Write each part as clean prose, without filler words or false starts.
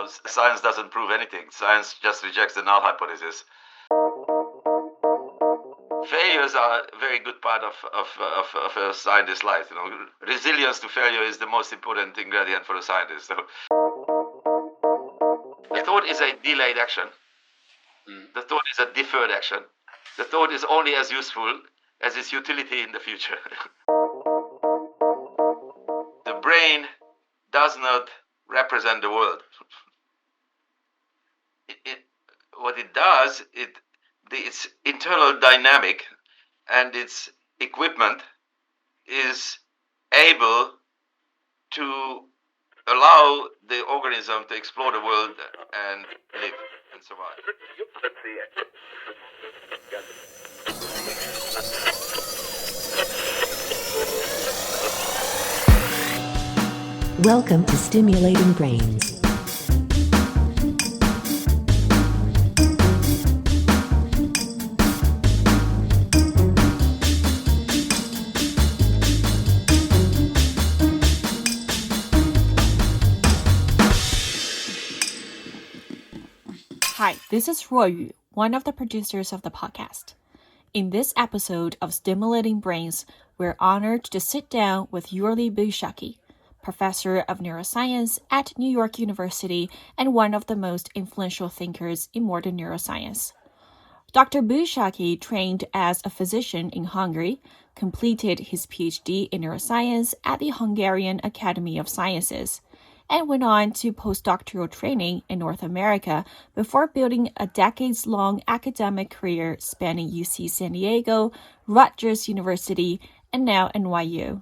science doesn't prove anything. Science just rejects the null hypothesis. Failures are a very good part of a scientist's life. Resilience to failure is the most important ingredient for a scientist. So, the thought is a delayed action. The thought is a deferred action. The thought is only as useful as its utility in the future. The brain does not represent the world. What it does, its internal dynamic and its equipment is able to allow the organism to explore the world and live and survive. Welcome to Stimulating Brains. Hi, this is Ruoyu, one of the producers of the podcast. In this episode of Stimulating Brains, we're honored to sit down with György Buzsáki, professor of neuroscience at New York University and one of the most influential thinkers in modern neuroscience. Dr. Buzsáki trained as a physician in Hungary, completed his PhD in neuroscience at the Hungarian Academy of Sciences, and went on to postdoctoral training in North America before building a decades-long academic career spanning UC San Diego, Rutgers University, and now NYU.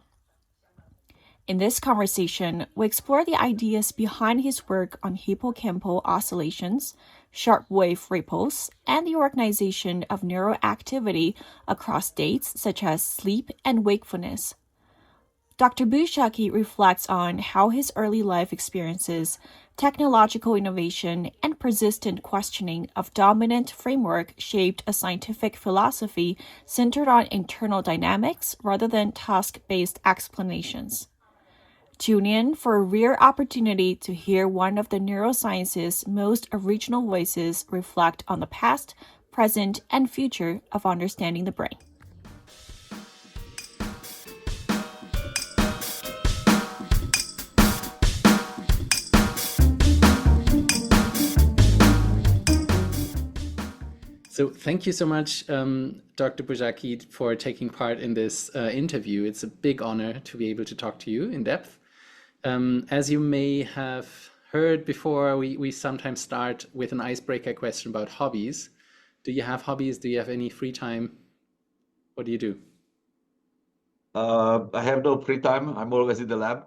In this conversation, we explore the ideas behind his work on hippocampal oscillations, shortwave ripples, and the organization of neuroactivity across states such as sleep and wakefulness. Dr. Buzsáki reflects on how his early life experiences, technological innovation, and persistent questioning of dominant framework shaped a scientific philosophy centered on internal dynamics rather than task-based explanations. Tune in for a rare opportunity to hear one of the neuroscience's most original voices reflect on the past, present, and future of understanding the brain. So thank you so much, Dr. Buzsáki, for taking part in this interview. It's a big honor to be able to talk to you in depth. As you may have heard before, we sometimes start with an icebreaker question about hobbies. Do you have hobbies? Do you have any free time? What do you do? I have no free time. I'm always in the lab.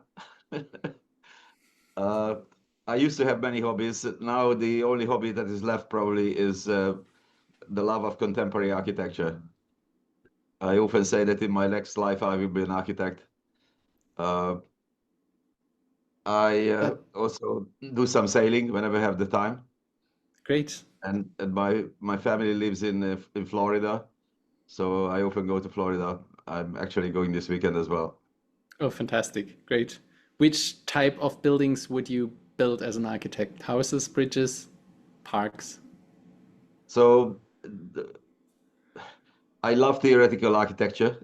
I used to have many hobbies. Now the only hobby that is left probably is the love of contemporary architecture. I often say that in my next life I will be an architect. I also do some sailing whenever I have the time. Great. And my family lives in Florida, so I often go to Florida. I'm actually going this weekend as well. Oh, fantastic. Great. Which type of buildings would you build as an architect? Houses, bridges, parks? So I love theoretical architecture,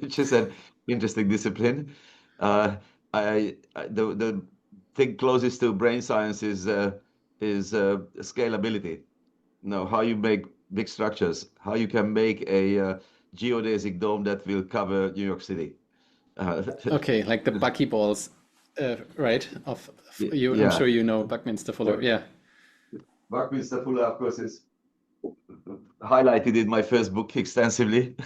which is an interesting discipline. The thing closest to brain science is scalability. How you make big structures, how you can make a geodesic dome that will cover New York City. Okay, like the buckyballs, right? I'm Yeah. sure you know Buckminster Fuller. Yeah. Buckminster Fuller, of course, is highlighted in my first book extensively.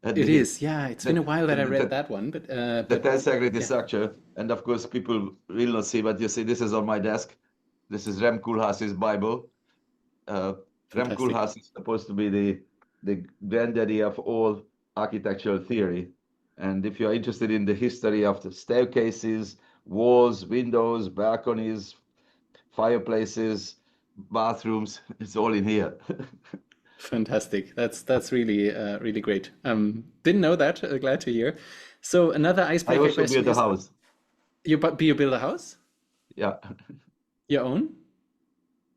It is, yeah. It's been a while that I read that one, but the tensegrity structure, and of course people will not see, but you see this is on my desk. This is Rem Koolhaas's Bible. Rem Koolhaas is supposed to be the granddaddy of all architectural theory. And if you're interested in the history of the staircases, walls, windows, balconies, fireplaces, bathrooms, it's all in here. Fantastic. That's really really great. Didn't know that. Glad to hear. So another I icebreaker also question built a is, house. you build a house? Yeah. Your own?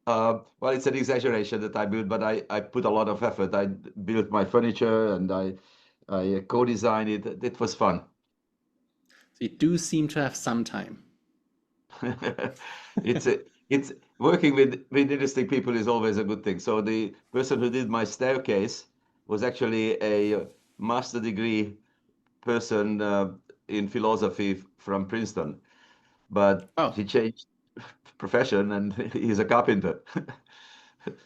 Well, it's an exaggeration that I built, but I put a lot of effort. I built my furniture and I co-designed it. It was fun. So you do seem to have some time. It's working with interesting people is always a good thing. So the person who did my staircase was actually a master degree person in philosophy from Princeton, but Oh, he changed profession and he's a carpenter.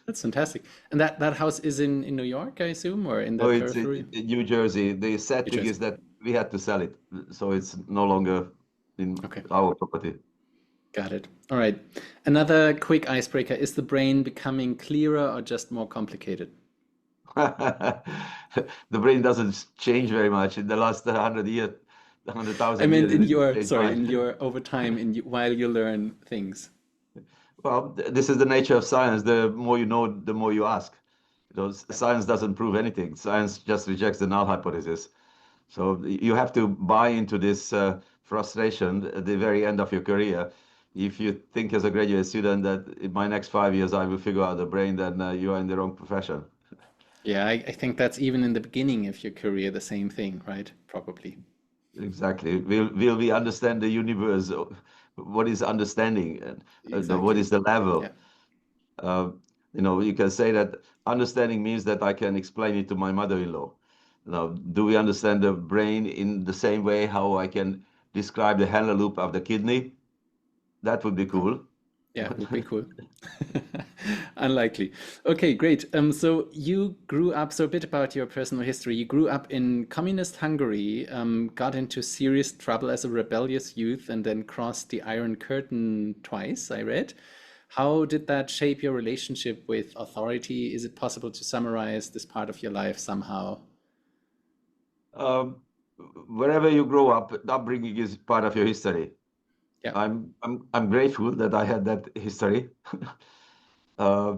that's fantastic. And that house is in New York, I assume, or in the Oh, it's periphery? in New Jersey. The sad New thing Jersey. is that we had to sell it, so it's no longer in Okay, our property. got it. All right. Another quick icebreaker. Is the brain becoming clearer or just more complicated? The brain doesn't change very much. In the last 100 years, I 100,000 meant years, it in didn't your, change sorry, much. in your over time, while you learn things. Well, this is the nature of science. The more you know, the more you ask. Yeah. Science doesn't prove anything. Science just rejects the null hypothesis. So you have to buy into this frustration at the very end of your career. If you think as a graduate student that in my next 5 years I will figure out the brain, then you are in the wrong profession. Yeah, I think that's even in the beginning of your career, the same thing, right? Probably. Exactly. Will we understand the universe? What is understanding? And what Exactly. is the Yeah. level? Uh, you can say that understanding means that I can explain it to my mother-in-law. Do we understand the brain in the same way how I can describe the Henle loop of the kidney? That would be No. cool. Yeah, would be cool. Unlikely. Okay, great. So you grew up, so a bit about your personal history. You grew up in communist Hungary, got into serious trouble as a rebellious youth, and then crossed the Iron Curtain twice, I read. How did that shape your relationship with authority? Is it possible to summarize this part of your life somehow? Um, Wherever you grow up, upbringing is part of your history. Yeah. I'm grateful that I had that history. Uh,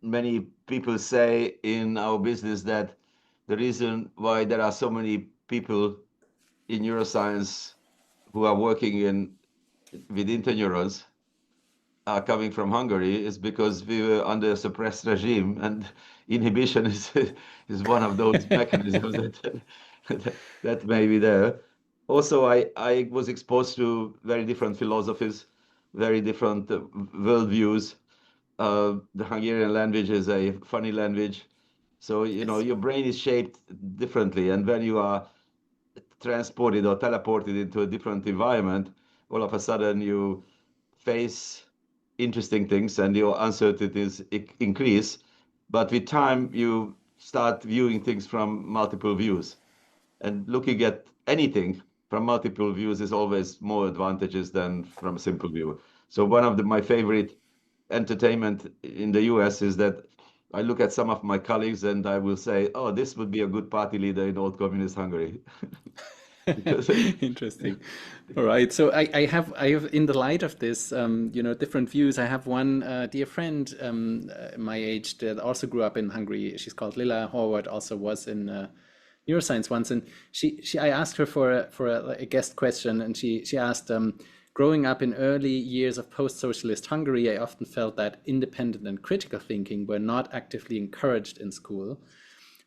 Many people say in our business that the reason why there are so many people in neuroscience who are working in with interneurons are coming from Hungary is because we were under a suppressed regime, and inhibition is one of those mechanisms that may be there. Also, I was exposed to very different philosophies, very different worldviews. The Hungarian language is a funny language, so Yes. your brain is shaped differently, and when you are transported or teleported into a different environment, all of a sudden you face interesting things and your uncertainties increase. But with time, you start viewing things from multiple views. And looking at anything from multiple views is always more advantages than from a simple view. So one of my favorite entertainment in the US is that I look at some of my colleagues and I will say, oh, this would be a good party leader in old communist Hungary. Because Interesting. All right. So I have in the light of this, different views. I have one dear friend, my age that also grew up in Hungary. She's called Lila Horvath, also was in neuroscience once, and I asked her for a guest question, and she asked, growing up in early years of post-socialist Hungary, I often felt that independent and critical thinking were not actively encouraged in school.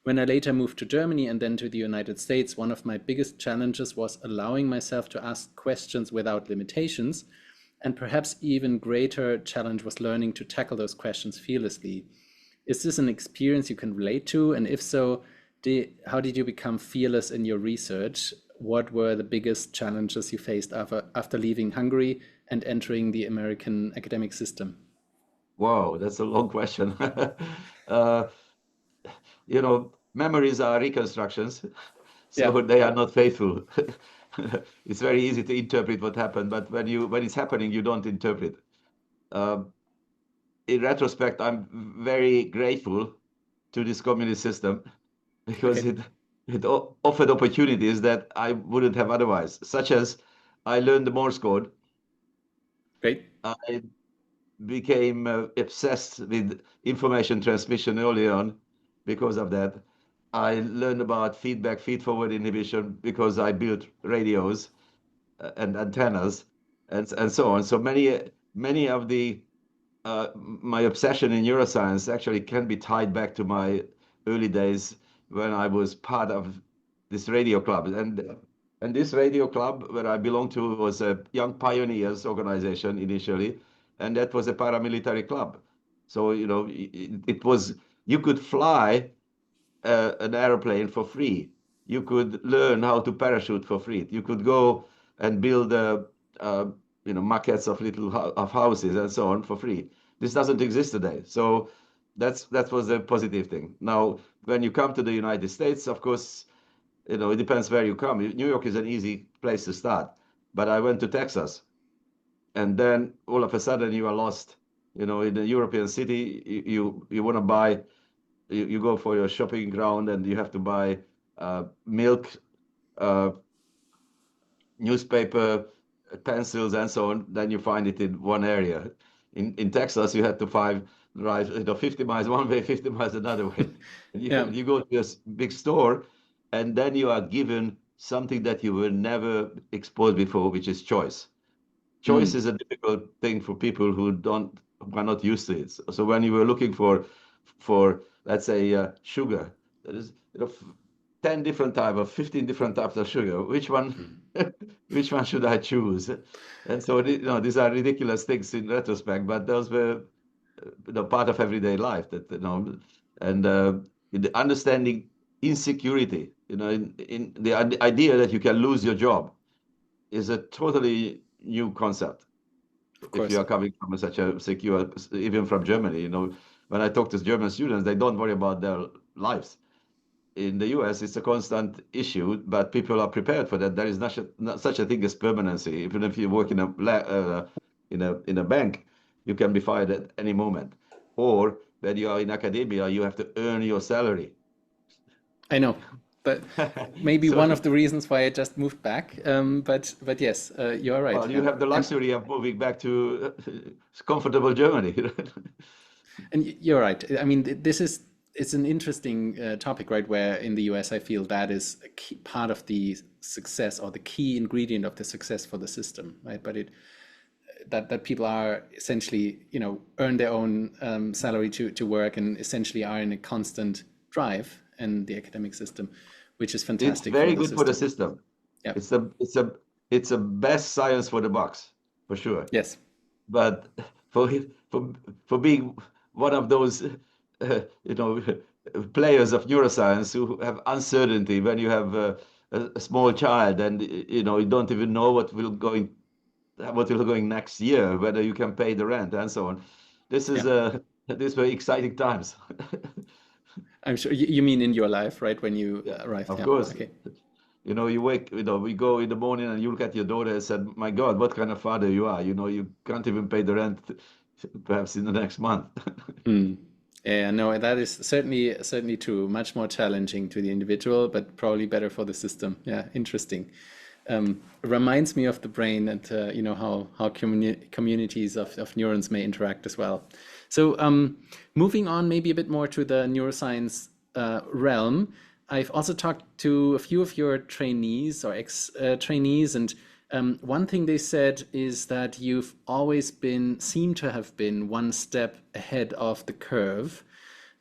When I later moved to Germany and then to the United States, one of my biggest challenges was allowing myself to ask questions without limitations. And perhaps even greater challenge was learning to tackle those questions fearlessly. Is this an experience you can relate to? And if so, how did you become fearless in your research? What were the biggest challenges you faced after leaving Hungary and entering the American academic system? wow, that's a long question. uh, Memories are reconstructions, Yeah, so they are not faithful. It's very easy to interpret what happened, but when it's happening, you don't interpret. Uh, in retrospect, I'm very grateful to this communist system because okay, it offered opportunities that I wouldn't have otherwise, such as I learned the Morse code. great. I became obsessed with information transmission early on because of that. I learned about feedback, feed-forward inhibition because I built radios and antennas and so on. So many many of the my obsession in neuroscience actually can be tied back to my early days when I was part of this radio club. And this radio club where I belonged to was a Young Pioneers organization initially, and that was a paramilitary club. So, it was, you could fly an airplane for free. You could learn how to parachute for free. You could go and build uh, maquettes of of houses and so on for free. This doesn't exist today. So that was a positive thing. Now, when you come to the United States, of course, it depends where you come. New York is an easy place to start, but I went to Texas, and then all of a sudden you are lost. In a European city, you want to buy, you go for your shopping ground, and you have to buy milk, uh, newspaper, pencils, and so on. Then you find it in one area. In Texas, you had to drive 50 miles one way, 50 miles another way. And Yeah. you go to a big store, and then you are given something that you were never exposed before, which is choice. Choice is a difficult thing for people who are not used to it. So when you were looking for let's say sugar, there is 10 different type of 15 different types of sugar. Which one which one should I choose? And so these are ridiculous things in retrospect, but those were part of everyday life, that and in the understanding insecurity, in the idea that you can lose your job is a totally new concept. Of If course. you are coming from such a secure, even from Germany, when I talk to German students, they don't worry about their lives. In the US, it's a constant issue, but people are prepared for that. There is not such a thing as permanency. Even if you work in a bank, you can be fired at any moment. Or when you are in academia, you have to earn your salary. I know, but maybe So, one of the reasons why I just moved back. But yes, you're right. well, you Yeah. have the And luxury of moving back to comfortable Germany. you're right. I mean, it's an interesting topic, right? Where in the US, I feel that is a key part of the success or the key ingredient of the success for the system, right? But that people are essentially, earn their own salary to work and essentially are in a constant drive in the academic system, which is It's fantastic for very the good for the system. system. Yeah. It's a best science for the bucks, for sure. Yes. But for for for being one of those you know players of neuroscience who have uncertainty, when you have a small child, and you don't even know what will going next year, whether you can pay the rent and so on. This is Yeah. these were exciting times. I'm sure you mean in your life, right? When you Yeah, arrived. of Yeah. course. Okay. We go in the morning and you look at your daughter and said, "My God, what kind of father you are? You can't even pay the rent, perhaps in the next month." Hmm. Yeah, no, that is certainly true. Much more challenging to the individual, but probably better for the system. Yeah, interesting. Reminds me of the brain and how communities of neurons may interact as well. So moving on, maybe a bit more to the neuroscience realm. I've also talked to a few of your trainees or ex-trainees, and one thing they said is that you've always seem to have been one step ahead of the curve.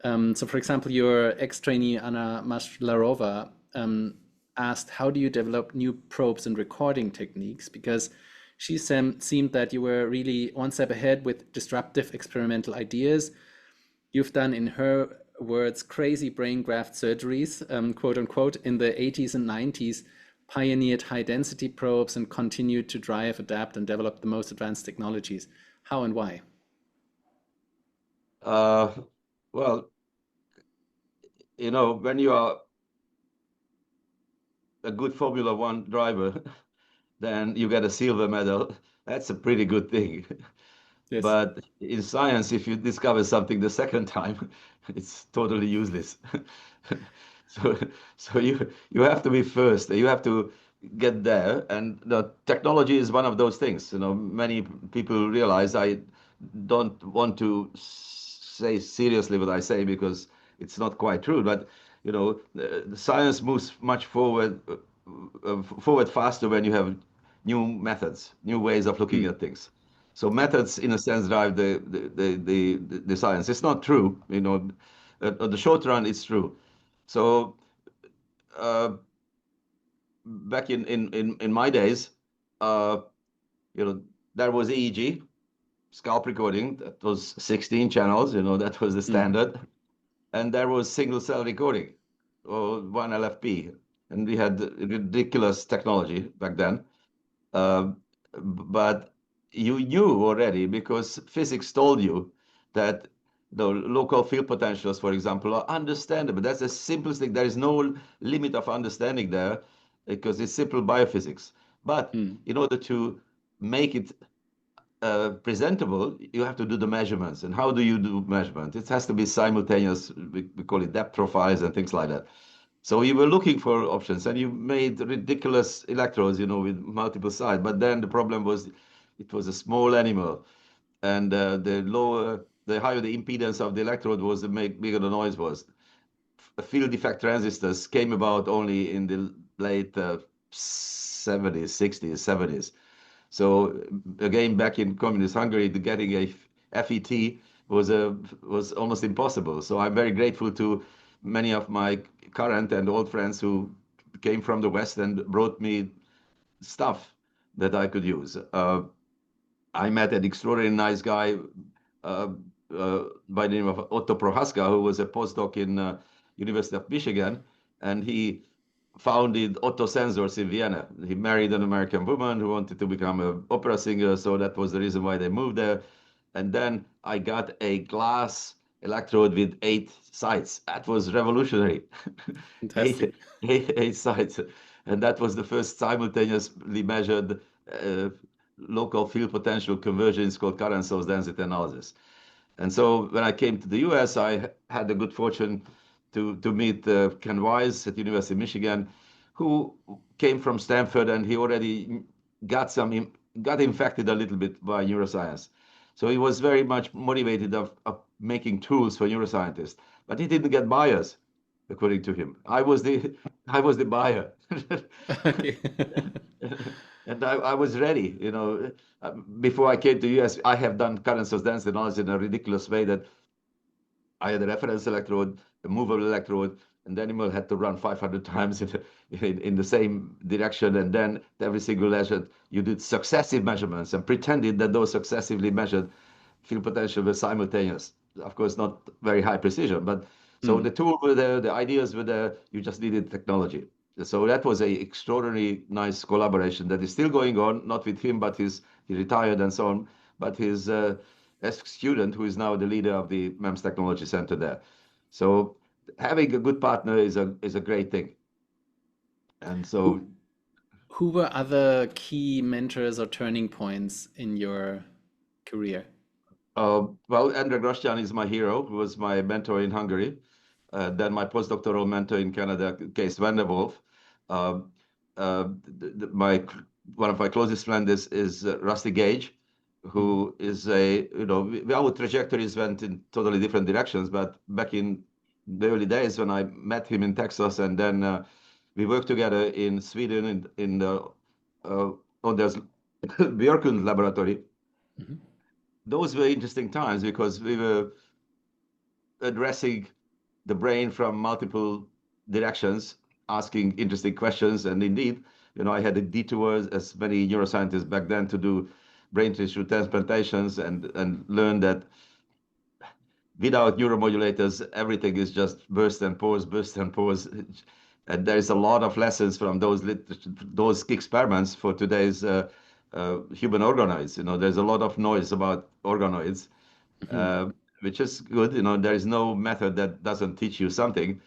So, for example, your ex-trainee Anna Maslarova asked, how do you develop new probes and recording techniques? Because she seemed that you were really one step ahead with disruptive experimental ideas. You've done, in her words, crazy brain graft surgeries, quote unquote, in the 80s and 90s, pioneered high density probes, and continued to drive, adapt, and develop the most advanced technologies. How and why? Well, when you are a good Formula One driver, then you get a silver medal. That's a pretty good thing. Yes. But in science, if you discover something the second time, it's totally useless. So, so you have to be first. You have to get there, and the technology is one of those things. Many people realize I don't want to say seriously what I say because it's not quite true. But the science moves much forward faster when you have new methods, new ways of looking at things. So methods, in a sense, drive the science. It's not true, you know. On the short run, it's true. So uh, back in my days, uh, you know, there was EEG, scalp recording. That was 16 channels. You know, that was the standard. And there was single cell recording, or one LFP, and we had ridiculous technology back then. But you knew already because physics told you that the local field potentials, for example, are understandable. That's the simplest thing. There is no limit of understanding there because it's simple biophysics. But in order to make it presentable, you have to do the measurements. And how do you do measurement? It has to be simultaneous. We call it depth profiles and things like that. So you were looking for options, and you made ridiculous electrodes, you know, with multiple sides. But then the problem was, it was a small animal, and the higher the impedance of the electrode was, the bigger the noise was. Field effect transistors came about only in the late 70s, 60s, 70s. So again, back in communist Hungary, getting a FET was almost impossible. So I'm very grateful to many of my current and old friends who came from the West and brought me stuff that I could use. I met an extraordinarily nice guy uh, by the name of Otto Prohaska, who was a postdoc in University of Michigan, and he founded Otto Sensors in Vienna. He married an American woman who wanted to become an opera singer, so that was the reason why they moved there. And then I got a glass electrode with 8 sites. That was revolutionary. Fantastic. Eight sites. And that was the first simultaneously measured local field potential convergence called current source density analysis. And so when I came to the US, I had the good fortune to meet Ken Wise at University of Michigan, who came from Stanford, and he already got infected a little bit by neuroscience. So he was very much motivated of making tools for neuroscientists, but he didn't get buyers, according to him. I was the buyer. Okay. And I was ready, you know. Before I came to US, I have done current source density analysis in a ridiculous way that I had a reference electrode, a movable electrode, and the animal had to run 500 times in the same direction. And then every single measure, you did successive measurements and pretended that those successively measured field potential were simultaneous. Of course, not very high precision, but so the tool were there, the ideas were there, you just needed technology. So that was a extraordinarily nice collaboration that is still going on, not with him, but he retired and so on, but his student, who is now the leader of the MEMS Technology Center there. So having a good partner is a great thing. And so, Who were other key mentors or turning points in your career? well, Endre Grostian is my hero, who was my mentor in Hungary. Then my postdoctoral mentor in Canada, Kees van der Wolf. Uh, one of my closest friends is Rusty Gage, who is our trajectories went in totally different directions. But back in the early days when I met him in Texas, and then we worked together in Sweden in the Anders Björklund laboratory. Those were interesting times because we were addressing the brain from multiple directions, asking interesting questions. And indeed, I had a detour, as many neuroscientists back then, to do brain tissue transplantations and learn that without neuromodulators, everything is just burst and pause, burst and pause. And there's a lot of lessons from those experiments for today's human organoids. There's a lot of noise about organoids, which is good. There is no method that doesn't teach you something.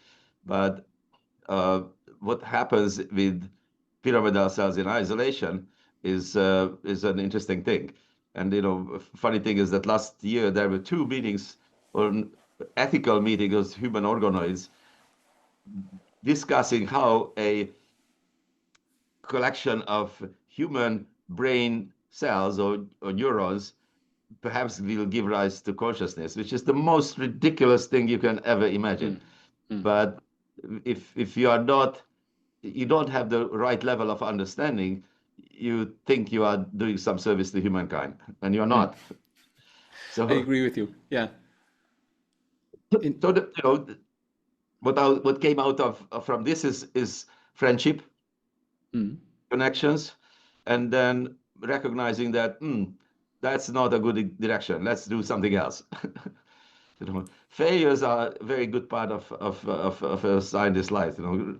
But what happens with pyramidal cells in isolation is an interesting thing. And funny thing is that last year there were 2 meetings, or ethical meetings, of human organoids, discussing how a collection of human brain cells or neurons perhaps will give rise to consciousness, which is the most ridiculous thing you can ever imagine. But if you don't have the right level of understanding, you think you are doing some service to humankind, and you're Mm. not. I So, agree with you. Yeah. In, so what came out of from this is friendship, mm. connections, and then recognizing that that's not a good direction. Let's do something else. Failures are a very good part of a scientist's life.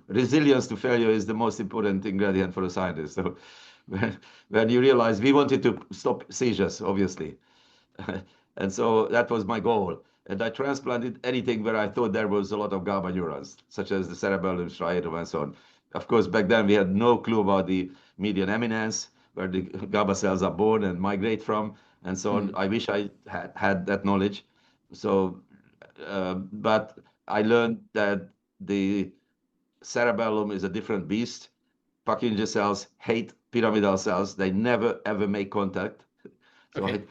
Resilience to failure is the most important ingredient for a scientist. So when you realize we wanted to stop seizures, obviously, and so that was my goal. And I transplanted anything where I thought there was a lot of GABA neurons, such as the cerebellum, striatum, and so on. Of course, back then we had no clue about the median eminence, where the GABA cells are born and migrate from, and so on. Mm. I wish I had that knowledge. So, but I learned that the cerebellum is a different beast. Purkinje cells hate pyramidal cells. They never ever make contact. So Okay.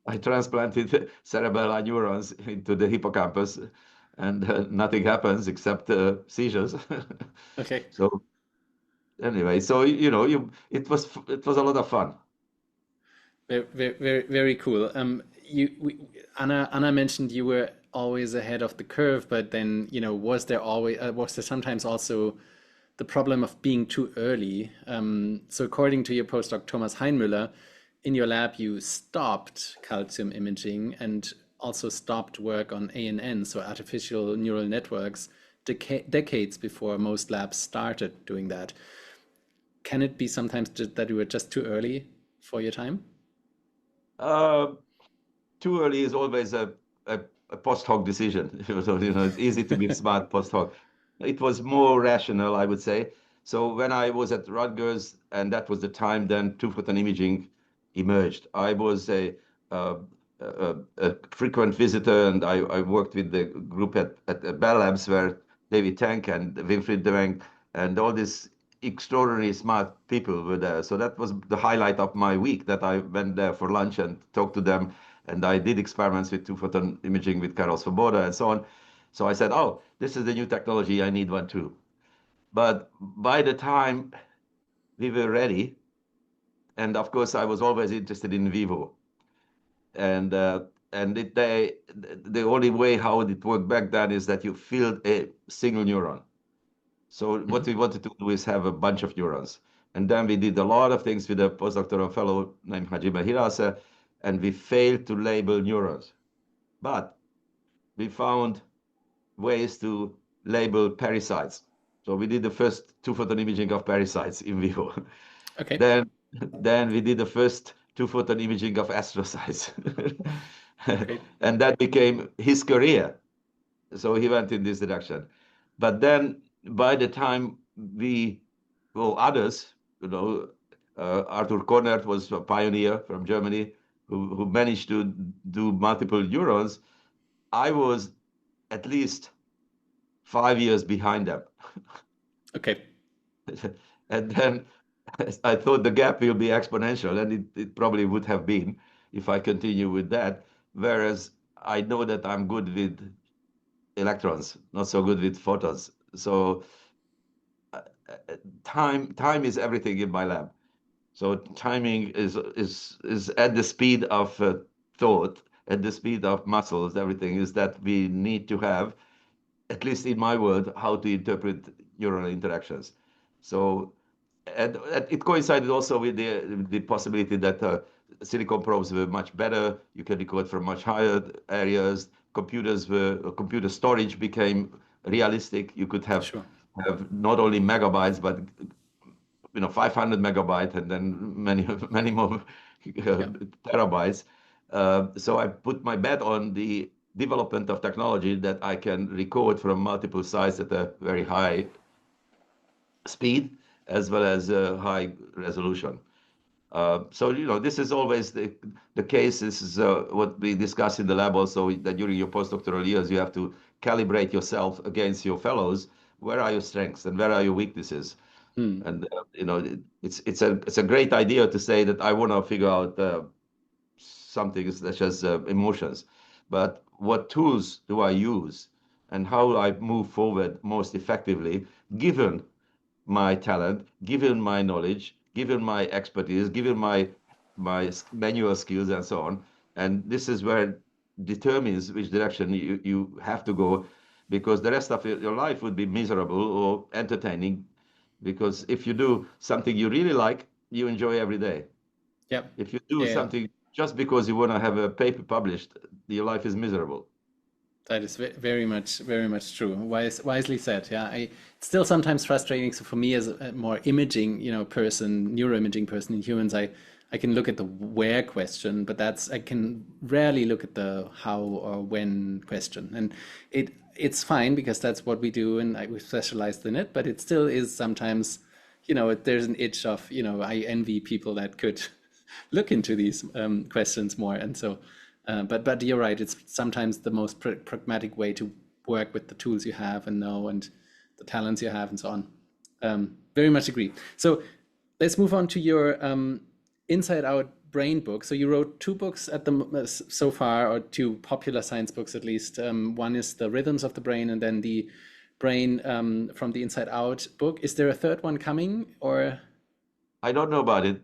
I transplanted cerebellar neurons into the hippocampus, and nothing happens except seizures. Okay. So anyway, so it was a lot of fun. Very, very, very cool. Anna mentioned you were always ahead of the curve, but then, was there sometimes also the problem of being too early? So according to your postdoc Thomas Heinmüller, in your lab you stopped calcium imaging and also stopped work on ANN, so artificial neural networks, decades before most labs started doing that. Can it be sometimes that you were just too early for your time? Uh, Too early is always a post hoc decision. So, it's easy to be smart post hoc. It was more rational, I would say. So when I was at Rutgers, and that was the time then two-photon imaging emerged. I was a frequent visitor, and I worked with the group at Bell Labs, where David Tank and Winfried de Weng and all these extraordinarily smart people were there. So that was the highlight of my week, that I went there for lunch and talked to them. And I did experiments with two-photon imaging with Karol Svoboda and so on. So I said, oh, this is the new technology. I need one too. But by the time we were ready, and of course I was always interested in vivo, and the only way how it worked back then is that you filled a single neuron. So what Mhm. we wanted to do is have a bunch of neurons. And then we did a lot of things with a postdoctoral fellow named Hajime Hirase, and we failed to label neurons. But we found ways to label parasites. So we did the first two-photon imaging of parasites in vivo. Okay. Then, then we did the first two-photon imaging of astrocytes. Great. And that became his career. So he went in this direction. But then by the time others, Arthur Kornert was a pioneer from Germany who managed to do multiple neurons. I was at least 5 years behind them. Okay. And then I thought the gap will be exponential, and it probably would have been if I continue with that. Whereas I know that I'm good with electrons, not so good with photons. So time is everything in my lab. So timing is at the speed of thought, at the speed of muscles. Everything is that we need to have, at least in my world, how to interpret neural interactions. So, and it coincided also with the possibility that silicon probes were much better. You can record from much higher areas. Computer storage became realistic. You could Sure. have not only megabytes, but 500 megabyte and then many many more Yeah. terabytes. So I put my bet on the development of technology that I can record from multiple sites at a very high speed as well as high resolution. So this is always the case. This is what we discuss in the lab also, that during your postdoctoral years you have to calibrate yourself against your fellows. Where are your strengths and where are your weaknesses? Hmm. And it's a great idea to say that I want to figure out something such as emotions, but what tools do I use and how I move forward most effectively, given my talent, given my knowledge, given my expertise, given my manual skills and so on. And this is where determines which direction you have to go, because the rest of your life would be miserable or entertaining. Because if you do something you really like, you enjoy every day. Yep. If you do Yeah. something just because you want to have a paper published, your life is miserable. That is very much true. Wisely said. Yeah, it's still sometimes frustrating. So for me, as a more imaging, person, neuroimaging person in humans, I can look at the where question, but I can rarely look at the how or when question. And it's fine because that's what we do, and we've specialized in it. But it still is sometimes, there's an itch of, I envy people that could look into these questions more, and so. But you're right. It's sometimes the most pragmatic way to work with the tools you have and know, and the talents you have, and so on. Very much agree. So let's move on to your Inside Out brain book. So you wrote 2 books so far, or 2 popular science books at least. One is The Rhythms of the Brain, and then the Brain from the Inside Out book. Is there a third one coming, or? I don't know about it.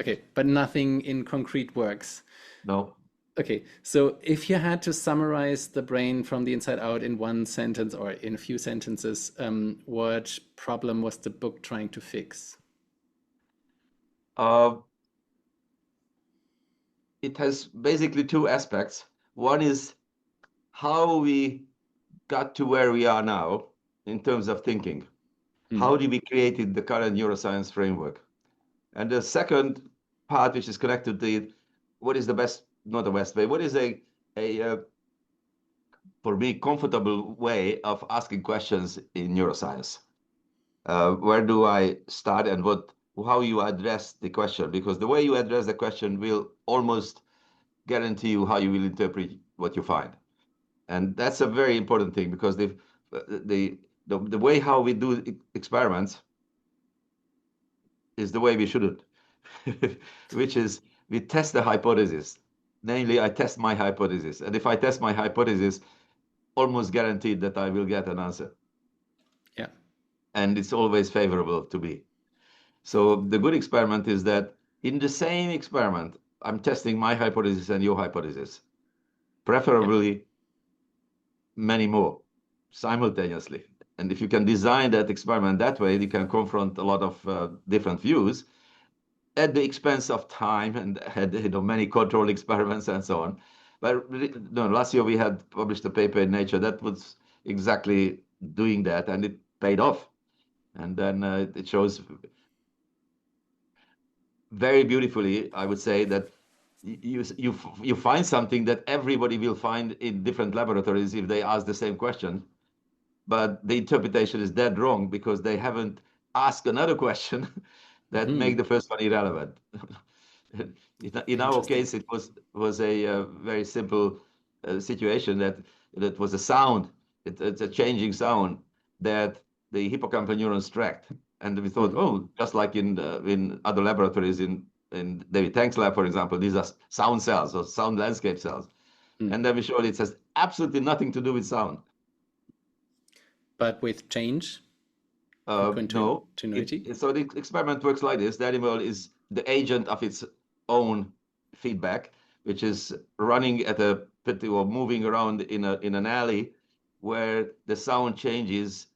Okay, but nothing in concrete works. No. Okay, so if you had to summarize the brain from the inside out in one sentence or in a few sentences, what problem was the book trying to fix? It has basically 2 aspects. One is how we got to where we are now in terms of thinking. How did we create the current neuroscience framework? And the second part, which is connected to what is the best, not the best way, what is a for me, comfortable way of asking questions in neuroscience? Where do I start, and how you address the question? Because the way you address the question will almost guarantee you how you will interpret what you find. And that's a very important thing, because the way how we do experiments is the way we shouldn't, which is we test the hypothesis. Namely, I test my hypothesis. And if I test my hypothesis, almost guaranteed that I will get an answer. Yeah. And it's always favorable to me. So the good experiment is that in the same experiment, I'm testing my hypothesis and your hypothesis, preferably many more simultaneously. And if you can design that experiment that way, you can confront a lot of different views at the expense of time and had many control experiments and so on. But last year we had published a paper in Nature that was exactly doing that, and it paid off. And then it shows very beautifully, I would say, that you find something that everybody will find in different laboratories if they ask the same question, but the interpretation is dead wrong because they haven't asked another question that make the first one irrelevant. In our case, it was a very simple situation that was a sound. It's a changing sound that the hippocampal neurons tracked, and we thought, oh, just like in other laboratories, in David Tank's lab, for example, these are sound cells or sound landscape cells, and then we showed it has absolutely nothing to do with sound. But with change? No. So the experiment works like this. The animal is the agent of its own feedback, which is running at or moving around in an alley where the sound changes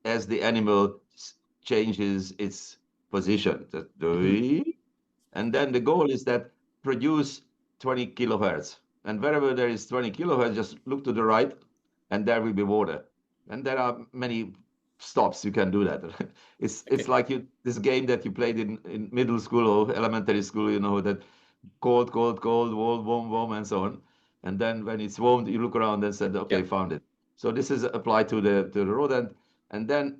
as the animal changes its position. And then the goal is that produce 20 kilohertz. And wherever there is 20 kilohertz, just look to the right, and there will be water. And there are many stops you can do that. It's like this game that you played in middle school or elementary school, that cold, warm, warm, and so on. And then when it's warm, you look around and said, okay, found it. So this is applied to the rodent, and then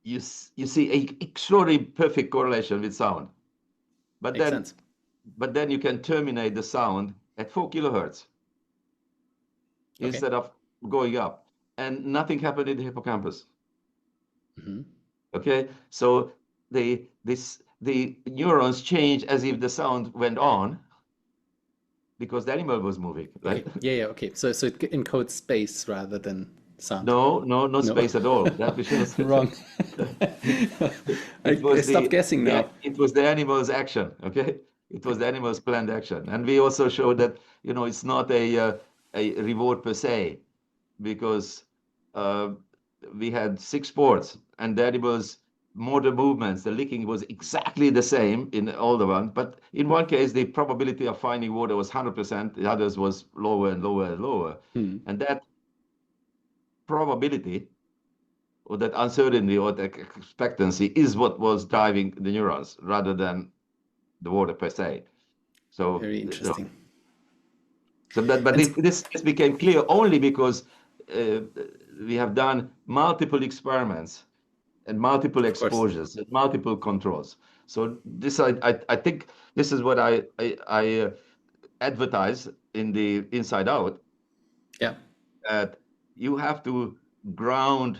you see an extraordinary perfect correlation with sound. But then you can terminate the sound at 4 kilohertz instead of going up, and nothing happened in the hippocampus. Okay, so the neurons change as if the sound went on because the animal was moving, right? Okay. Yeah. Okay. So it encodes space rather than sound. No, no No. space at all. That we should have said. Wrong. I stopped guessing now. It was the animal's action. Okay, it was the animal's planned action, and we also showed that it's not a reward per se, because we had 6 sports, and the animals' motor movements, the licking was exactly the same in all the ones. But in one case, the probability of finding water was 100%. The others was lower and lower and lower, and that probability, or that uncertainty, or that expectancy, is what was driving the neurons rather than the water per se. So very interesting. This became clear only because we have done multiple experiments and multiple exposures and multiple controls. So this, I think, this is what I advertise in the Inside Out. Yeah. That you have to ground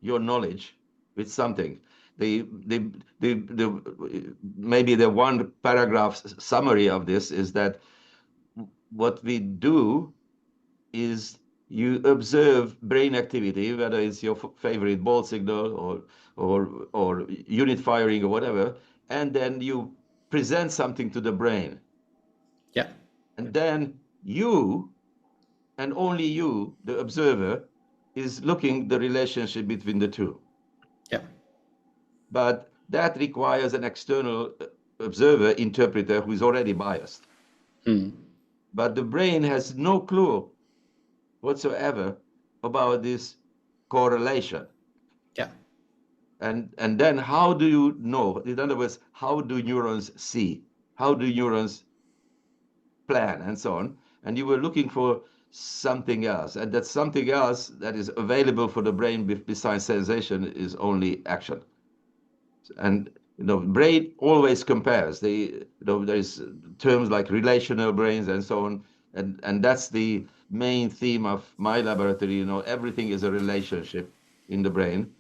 your knowledge with something. Maybe the one paragraph summary of this is that what we do is you observe brain activity, whether it's your favorite ball signal or unit firing or whatever, and then you present something to the brain. Yeah. And then you, and only you, the observer, is looking the relationship between the two. Yeah. But that requires an external observer, interpreter, who is already biased. But the brain has no clue whatsoever about this correlation. Yeah. And then how do you know? In other words, how do neurons see? How do neurons plan, and so on? And you were looking for something else, and that something else that is available for the brain besides sensation is only action. And brain always compares. There's terms like relational brains and so on, and that's the main theme of my laboratory. Everything is a relationship in the brain,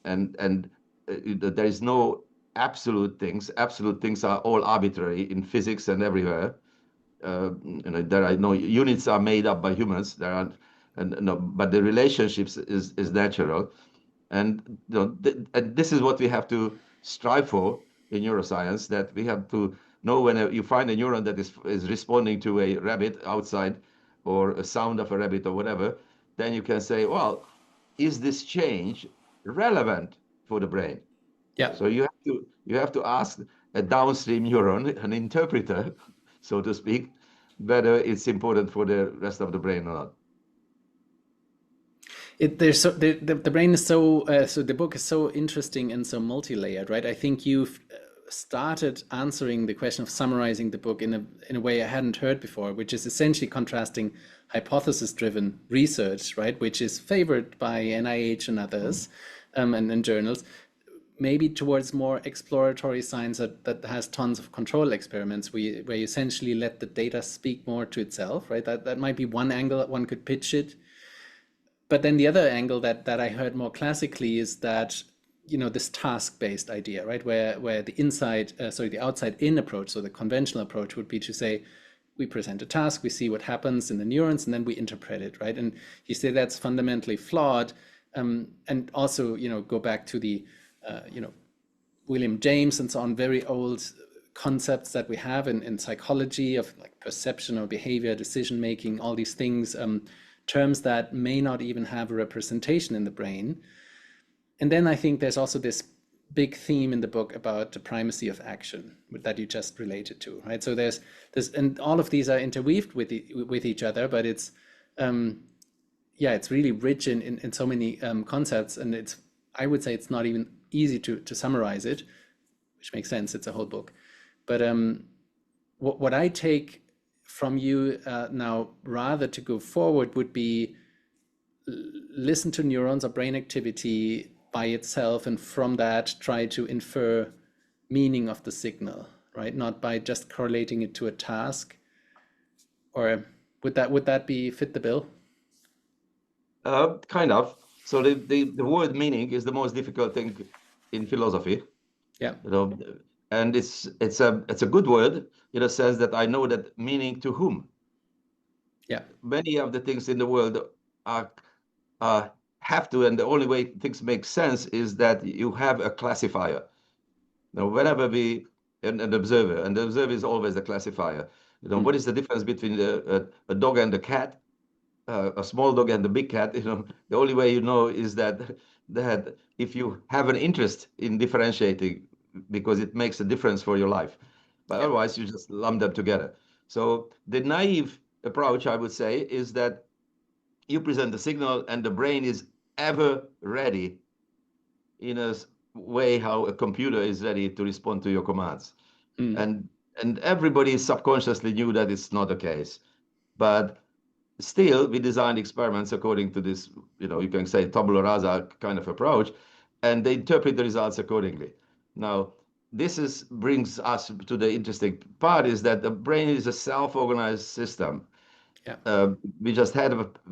and there is no absolute things. Absolute things are all arbitrary in physics and everywhere. There are no units are made up by humans. There are, but the relationships is natural, and and this is what we have to strive for in neuroscience. That we have to know when you find a neuron that is responding to a rabbit outside, or a sound of a rabbit or whatever, then you can say, well, is this change relevant for the brain? Yeah. So you have to ask a downstream neuron, an interpreter, so to speak, whether it's important for the rest of the brain or not. The brain is so the book is so interesting and so multi-layered, right? I think you've started answering the question of summarizing the book in a way I hadn't heard before, which is essentially contrasting hypothesis-driven research, right, which is favored by NIH and others, and journals, maybe towards more exploratory science that has tons of control experiments where you essentially let the data speak more to itself, right? That might be one angle that one could pitch it. But then the other angle that I heard more classically is that, this task-based idea, right? Where the outside-in approach, so the conventional approach would be to say, we present a task, we see what happens in the neurons, and then we interpret it, right? And you say that's fundamentally flawed. And also, go back to the William James and so on, very old concepts that we have in psychology of like perception or behavior, decision making, all these things, terms that may not even have a representation in the brain. And then I think there's also this big theme in the book about the primacy of action that you just related to, right? So there's and all of these are interweaved with each other, but it's it's really rich in so many concepts, and I would say it's not even easy to summarize it, which makes sense. It's a whole book. But what I take from you now, rather to go forward, would be listen to neurons or brain activity by itself, and from that try to infer meaning of the signal, right? Not by just correlating it to a task. Or would that be fit the bill? Kind of. So the word meaning is the most difficult thing in philosophy. Yeah. And it's a good word in a sense that I know that meaning to whom. Yeah. Many of the things in the world are have to, and the only way things make sense is that you have a classifier. Now, whenever an observer, and the observer is always a classifier. What is the difference between a dog and a cat? A small dog and a big cat, the only way you know is that if you have an interest in differentiating, because it makes a difference for your life, but otherwise you just lump them together. So the naive approach, I would say, is that you present the signal and the brain is ever ready in a way how a computer is ready to respond to your commands. And everybody subconsciously knew that it's not the case. But still, we designed experiments according to this, you can say tabula rasa kind of approach, and they interpret the results accordingly. Now, this brings us to the interesting part, is that the brain is a self-organized system. We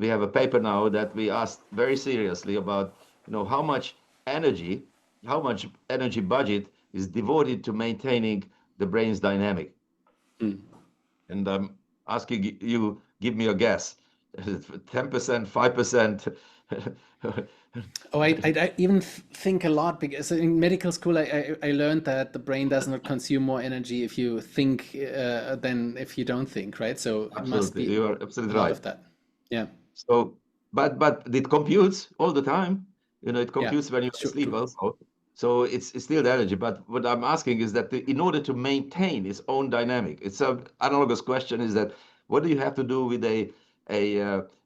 have a paper now that we asked very seriously about, how much energy budget is devoted to maintaining the brain's dynamic. And I'm asking you, give me a guess. 10%, 5%? Oh, I even think a lot, because in medical school I learned that the brain does not consume more energy if you think than if you don't think, right? So it must be you are absolutely a lot right. of that. Yeah. So, but it computes all the time. It computes when you're asleep also. So it's still the energy. But what I'm asking is that in order to maintain its own dynamic, it's an analogous question, is that what do you have to do with a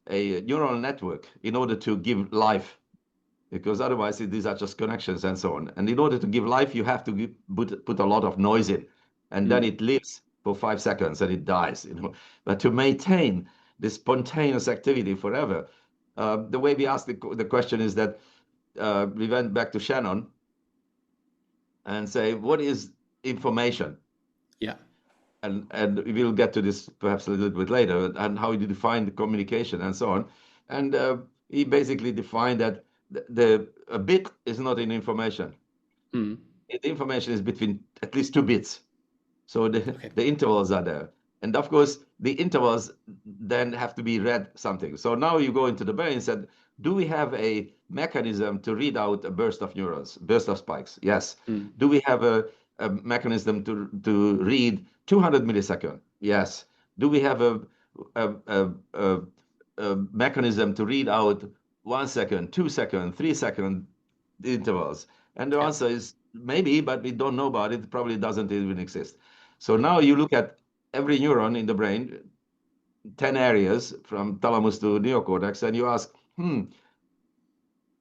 neural network in order to give life? Because otherwise these are just connections and so on. And in order to give life, you have to put a lot of noise in, and then it lives for 5 seconds and it dies. But to maintain this spontaneous activity forever, the way we asked the question is that we went back to Shannon and say, what is information? Yeah. And we'll get to this perhaps a little bit later, and how you define the communication and so on. And he basically defined that a bit is not in information. The information is between at least 2 bits. So the intervals are there. And of course, the intervals then have to be read something. So now you go into the brain and said, do we have a mechanism to read out a burst of neurons, burst of spikes? Yes. Do we have a mechanism to read 200 milliseconds? Yes. Do we have a mechanism to read out 1 second, 2 second, 3 second intervals? And the answer is maybe, but we don't know about it. It probably doesn't even exist. So now you look at every neuron in the brain, 10 areas from thalamus to neocortex, and you ask,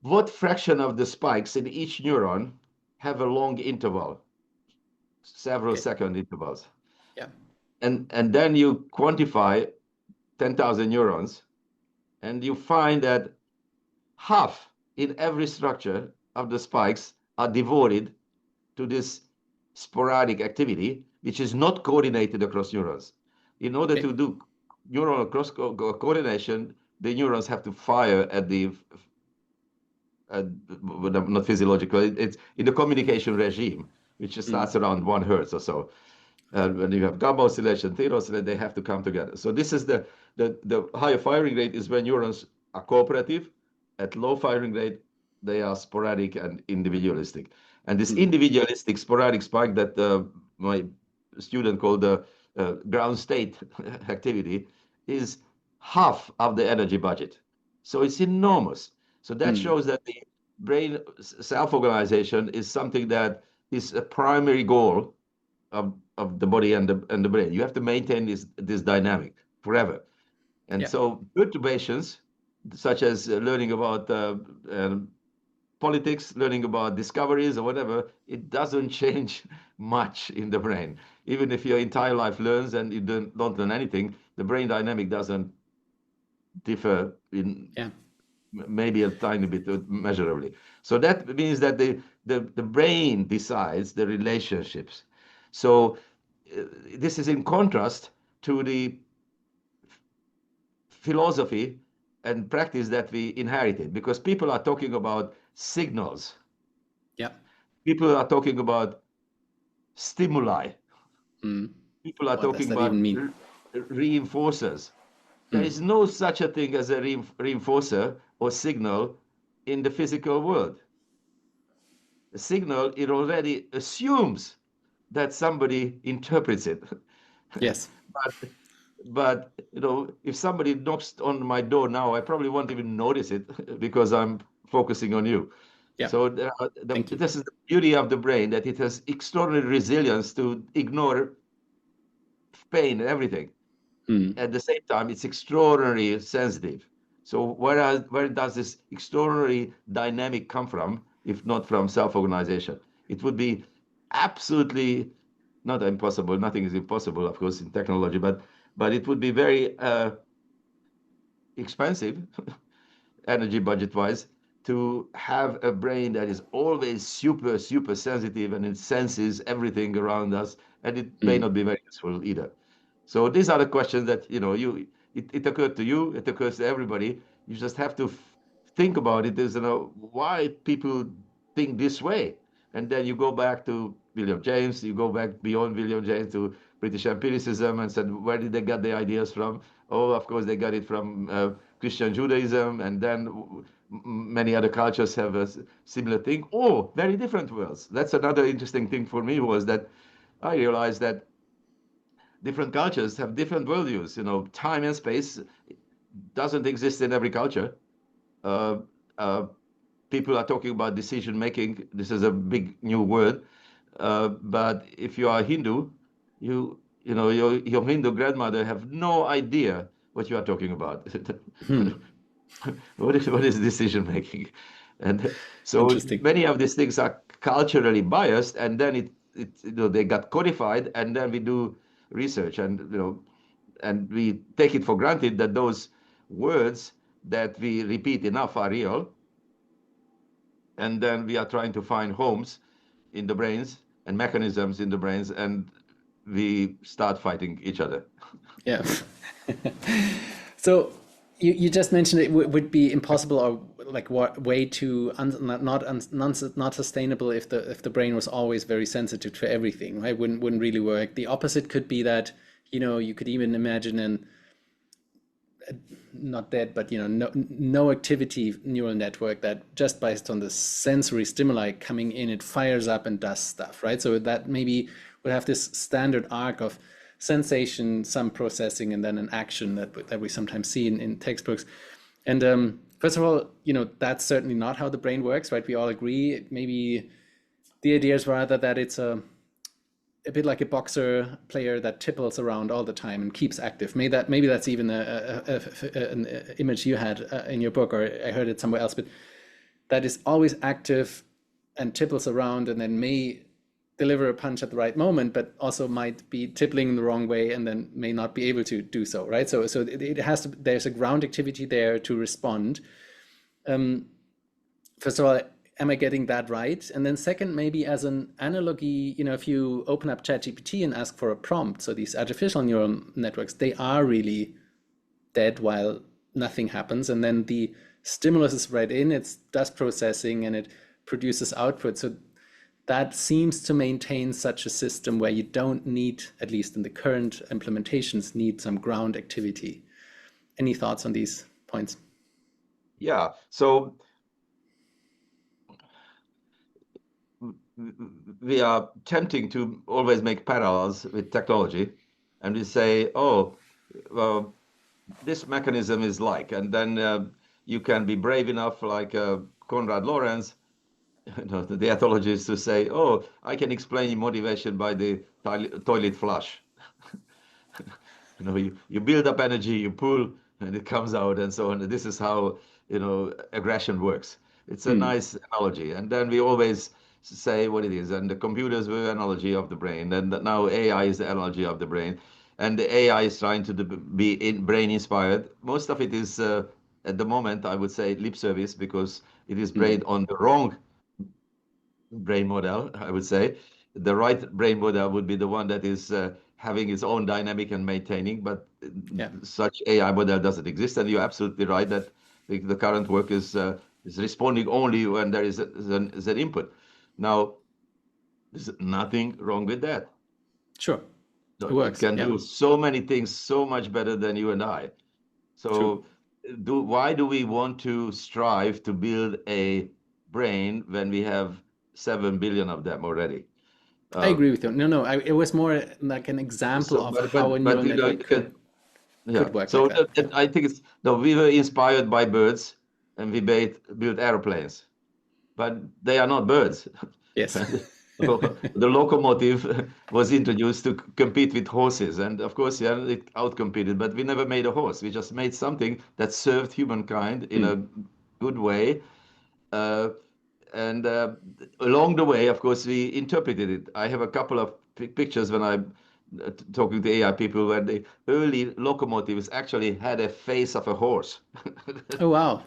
what fraction of the spikes in each neuron have a long interval, several second intervals? Yeah. And then you quantify 10,000 neurons, and you find that half in every structure of the spikes are devoted to this sporadic activity, which is not coordinated across neurons. In order to do neural cross coordination, the neurons have to fire at the not physiological, it's in the communication regime, which starts around 1 hertz or so. When you have gamma oscillation, theta oscillation, they have to come together. So this is the higher firing rate is when neurons are cooperative. At low firing rate, they are sporadic and individualistic. And this individualistic sporadic spike that my student called the ground state activity is half of the energy budget. So it's enormous. So that shows that the brain self-organization is something that is a primary goal of the body and the brain. You have to maintain this dynamic forever. And so perturbations, such as learning about politics, learning about discoveries or whatever, it doesn't change much in the brain. Even if your entire life learns and you don't learn anything, the brain dynamic doesn't differ in maybe a tiny bit measurably. So that means that the brain decides the relationships. So this is in contrast to the philosophy and practice that we inherited, because people are talking about signals. People are talking about stimuli. People are talking about reinforcers. There is no such a thing as a reinforcer or signal in the physical world. A signal, it already assumes that somebody interprets it. Yes. But if somebody knocks on my door now, I probably won't even notice it because I'm focusing on you. Yeah. So Thank you. this is the beauty of the brain, that it has extraordinary resilience to ignore pain and everything. At the same time, it's extraordinarily sensitive. So where does this extraordinary dynamic come from, if not from self-organization? It would be absolutely not impossible. Nothing is impossible, of course, in technology, but it would be very expensive, energy budget-wise, to have a brain that is always super, super sensitive and it senses everything around us, and it may not be very useful either. So these are the questions that it occurred to you, it occurs to everybody. You just have to think about it. Is why people think this way, and then you go back to William James. You go back beyond William James to British empiricism and said, where did they get the ideas from? Oh, of course they got it from Christian Judaism, and then many other cultures have a similar thing. Oh, very different worlds. That's another interesting thing for me, was that I realized that different cultures have different worldviews. Time and space doesn't exist in every culture. Uh, uh, People are talking about decision making. This is a big new word. But if you are Hindu, your Hindu grandmother have no idea what you are talking about. What is decision making? And so Interesting. many of these things are culturally biased, and then they got codified, and then we do research, and we take it for granted that those words that we repeat enough are real, and then we are trying to find homes in the brains and mechanisms in the brains, and we start fighting each other. Yeah. So you just mentioned it would be impossible, or like what way too not sustainable if the brain was always very sensitive to everything, right? Wouldn't really work. The opposite could be that, you could even imagine an not dead, but no activity neural network that just based on the sensory stimuli coming in, it fires up and does stuff, right? So that maybe would have this standard arc of sensation, some processing, and then an action that we sometimes see in textbooks. And first of all, that's certainly not how the brain works, right? We all agree. Maybe the idea is rather that it's a bit like a boxer player that tipples around all the time and keeps active. Maybe that's even an image you had in your book, or I heard it somewhere else, but that is always active and tipples around, and then may deliver a punch at the right moment, but also might be tippling in the wrong way and then may not be able to do so, right? So it has to, there's a ground activity there to respond. First of all, am I getting that right? And then second, maybe as an analogy, if you open up ChatGPT and ask for a prompt, so these artificial neural networks, they are really dead while nothing happens. And then the stimulus is right in, it does processing and it produces output. So that seems to maintain such a system where you don't need, at least in the current implementations, need some ground activity. Any thoughts on these points? Yeah. So we are tempting to always make parallels with technology, and we say, oh, well, this mechanism is like, and then you can be brave enough, like Konrad Lorenz, the ethologist, to say, oh, I can explain motivation by the toilet flush. You build up energy, you pull, and it comes out, and so on. This is how aggression works. It's a nice analogy, and then we always say what it is. And the computers were an analogy of the brain, and now AI is the analogy of the brain, and the AI is trying to be brain inspired. Most of it is at the moment, I would say, lip service, because it is based on the wrong brain model. I would say the right brain model would be the one that is having its own dynamic and maintaining, but such AI model doesn't exist. And you're absolutely right that the current work is responding only when there is an input. Now, there's nothing wrong with that. Sure. It can do so many things so much better than you and I. So why do we want to strive to build a brain when we have 7 billion of them already? I agree with you. No, it was more like an example So, of how a neural you know, network yeah. could work So like that. I think it's no. We were inspired by birds, and we built aeroplanes, but they are not birds. Yes. So the locomotive was introduced to compete with horses, and of course, yeah, it outcompeted. But we never made a horse. We just made something that served humankind in a good way. Uh, and along the way, of course, we interpreted it. I have a couple of pictures when I'm talking to AI people where the early locomotives actually had a face of a horse. Oh, wow.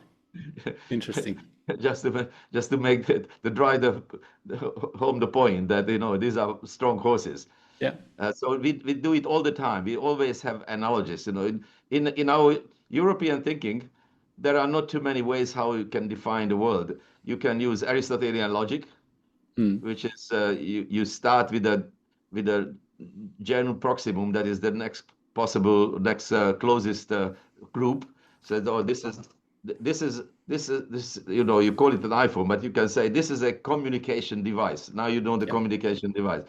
Interesting. just to make the driver home the point that these are strong horses. Yeah. So we do it all the time. We always have analogies. In our European thinking, there are not too many ways how you can define the world. You can use Aristotelian logic, which is you start with a genus proximum, that is the next closest group. So oh, this you call it an iPhone, but you can say this is a communication device. Now you know the communication device.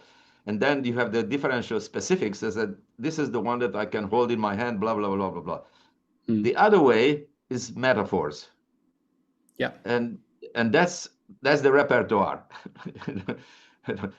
And then you have the differential specifics as that this is the one that I can hold in my hand, blah, blah, blah, blah, blah. The other way is metaphors. Yeah. And that's the repertoire.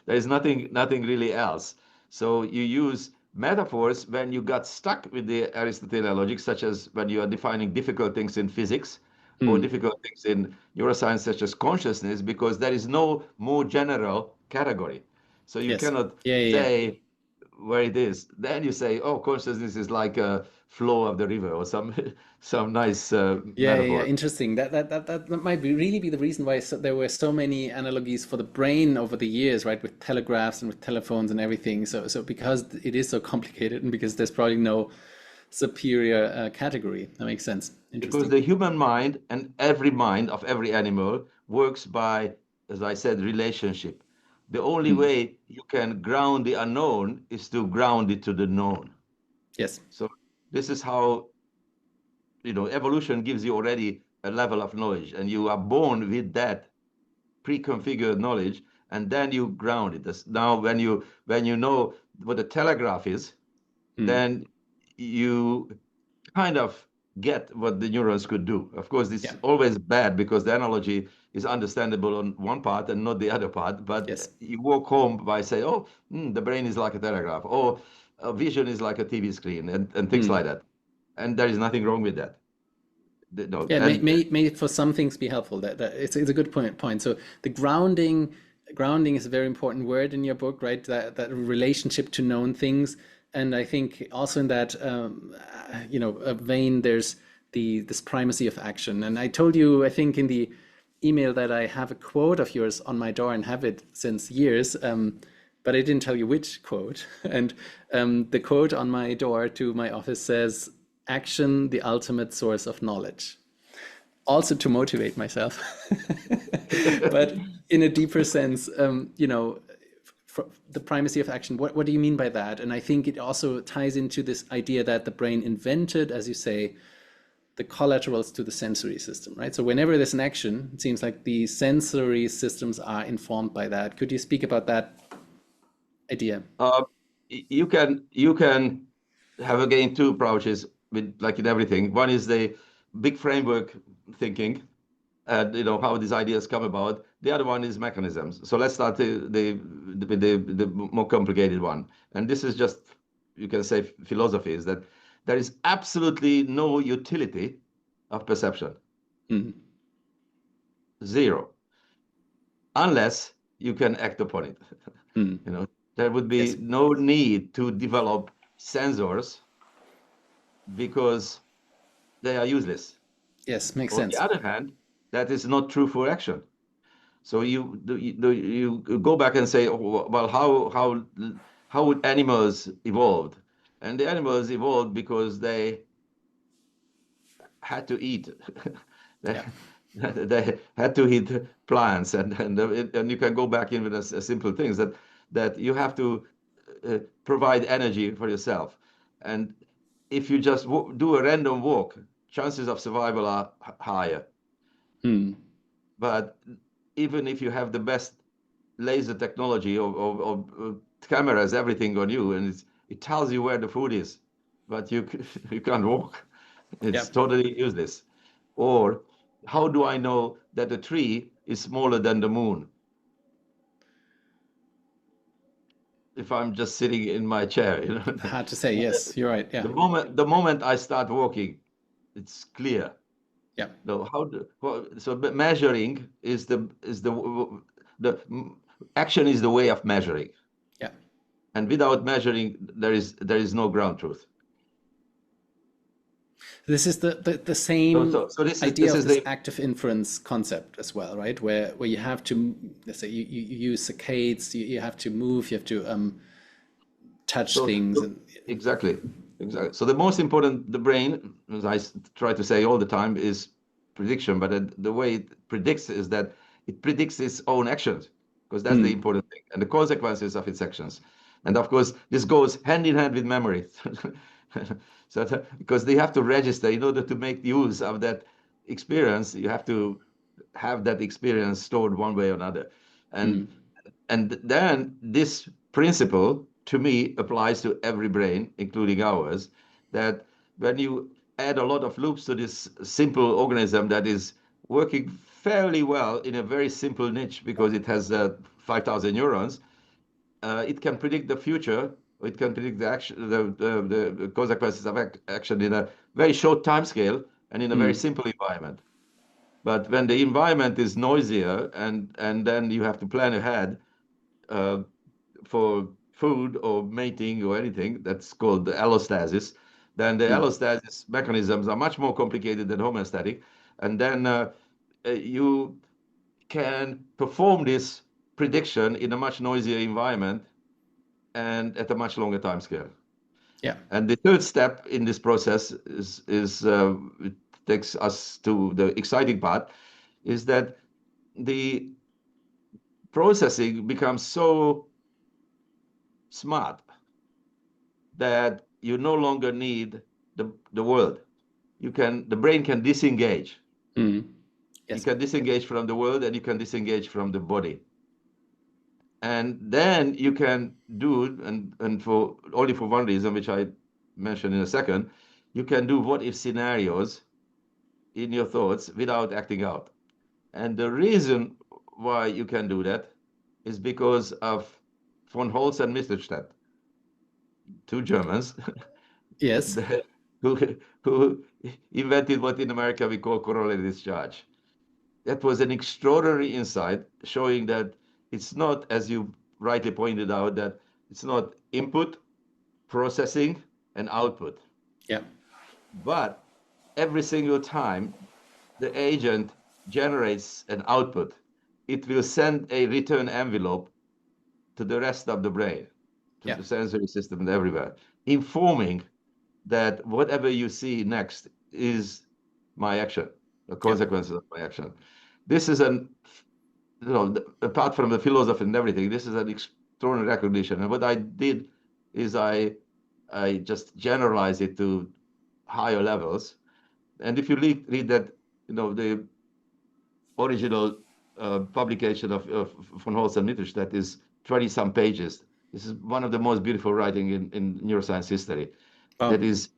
There is nothing really else. So you use metaphors when you got stuck with the Aristotelian logic, such as when you are defining difficult things in physics or difficult things in neuroscience, such as consciousness, because there is no more general category. So you cannot say where it is. Then you say, oh, consciousness is like a flow of the river or some nice metaphor. Interesting. That might really be the reason why there were so many analogies for the brain over the years, right? With telegraphs and with telephones and everything. So because it is so complicated and because there's probably no superior category. That makes sense. Because the human mind and every mind of every animal works by, as I said, relationship. The only way you can ground the unknown is to ground it to the known. Yes. So this is how, evolution gives you already a level of knowledge, and you are born with that pre-configured knowledge, and then you ground it. Now, when you know what a telegraph is, then you kind of get what the neurons could do. Of course, this is always bad because the analogy is understandable on one part and not the other part. But you walk home by saying, oh, the brain is like a telegraph, or vision is like a TV screen, and things like that. And there is nothing wrong with that. May for some things be helpful. That it's a good point. So the grounding is a very important word in your book, right? That relationship to known things. And I think also in that, vein, there's this primacy of action. And I told you, I think in the email, that I have a quote of yours on my door and have it since years, but I didn't tell you which quote. And the quote on my door to my office says, "Action, the ultimate source of knowledge." Also to motivate myself, but in a deeper sense, the primacy of action. What do you mean by that? And I think it also ties into this idea that the brain invented, as you say, the collaterals to the sensory system, right? So whenever there's an action, it seems like the sensory systems are informed by that. Could you speak about that idea? You can have again two approaches with, like in everything. One is the big framework thinking, and how these ideas come about. The other one is mechanisms. So let's start with the more complicated one. And this is just, you can say, philosophy, is that there is absolutely no utility of perception. Zero. Unless you can act upon it. There would be no need to develop sensors because they are useless. Yes, makes sense. On the other hand, that is not true for action. So you go back and say, oh, well, how would animals evolved? And the animals evolved because they had to eat. They had to eat plants, and you can go back in with a simple things that you have to provide energy for yourself. And if you just do a random walk, chances of survival are higher. But even if you have the best laser technology or cameras, everything on you, and it tells you where the food is, but you can't walk. It's totally useless. Or how do I know that a tree is smaller than the moon if I'm just sitting in my chair? Hard to say. Yes, you're right. Yeah. The moment I start walking, it's clear. Yeah. So measuring is the action is the way of measuring. Yeah. And without measuring, there is no ground truth. This is the same So this idea is of this the active inference concept as well, right? Where you have to, let's say, you use saccades, you have to move, you have to touch things. And exactly. So the most important, the brain, as I try to say all the time, is prediction. But the way it predicts is that it predicts its own actions, because that's the important thing, and the consequences of its actions. And of course, this goes hand in hand with memory. Because they have to register in order to make use of that experience, you have to have that experience stored one way or another. And then this principle, to me, applies to every brain, including ours, that when you add a lot of loops to this simple organism that is working fairly well in a very simple niche because it has 5,000 neurons, it can predict the future. It can predict the action, the consequences of action in a very short time scale and in a very simple environment. But when the environment is noisier and then you have to plan ahead for food or mating or anything, that's called the allostasis, then the allostasis mechanisms are much more complicated than homeostatic. And then you can perform this prediction in a much noisier environment and at a much longer time scale. yeah. And the third step in this process is it takes us to the exciting part, is that the processing becomes so smart that you no longer need the world. The brain can disengage. Yes. You can disengage from the world and you can disengage from the body. And then you can do, and for only for one reason, which I mention in a second, you can do what if scenarios in your thoughts without acting out. And the reason why you can do that is because of von Holz and Mittelstadt, two Germans, Yes. who invented what in America we call corollary discharge. That was an extraordinary insight showing that it's not, as you rightly pointed out, that it's not input, processing, and output. Yeah. But every single time the agent generates an output, it will send a return envelope to the rest of the brain, to the sensory system and everywhere, informing that whatever you see next is my action, the consequences of my action. This is apart from the philosophy and everything, this is an extraordinary recognition. And what I did is I just generalized it to higher levels. And if you read that, the original publication of von Holz and Mittelstadt is 20-some pages. This is one of the most beautiful writing in neuroscience history. That is,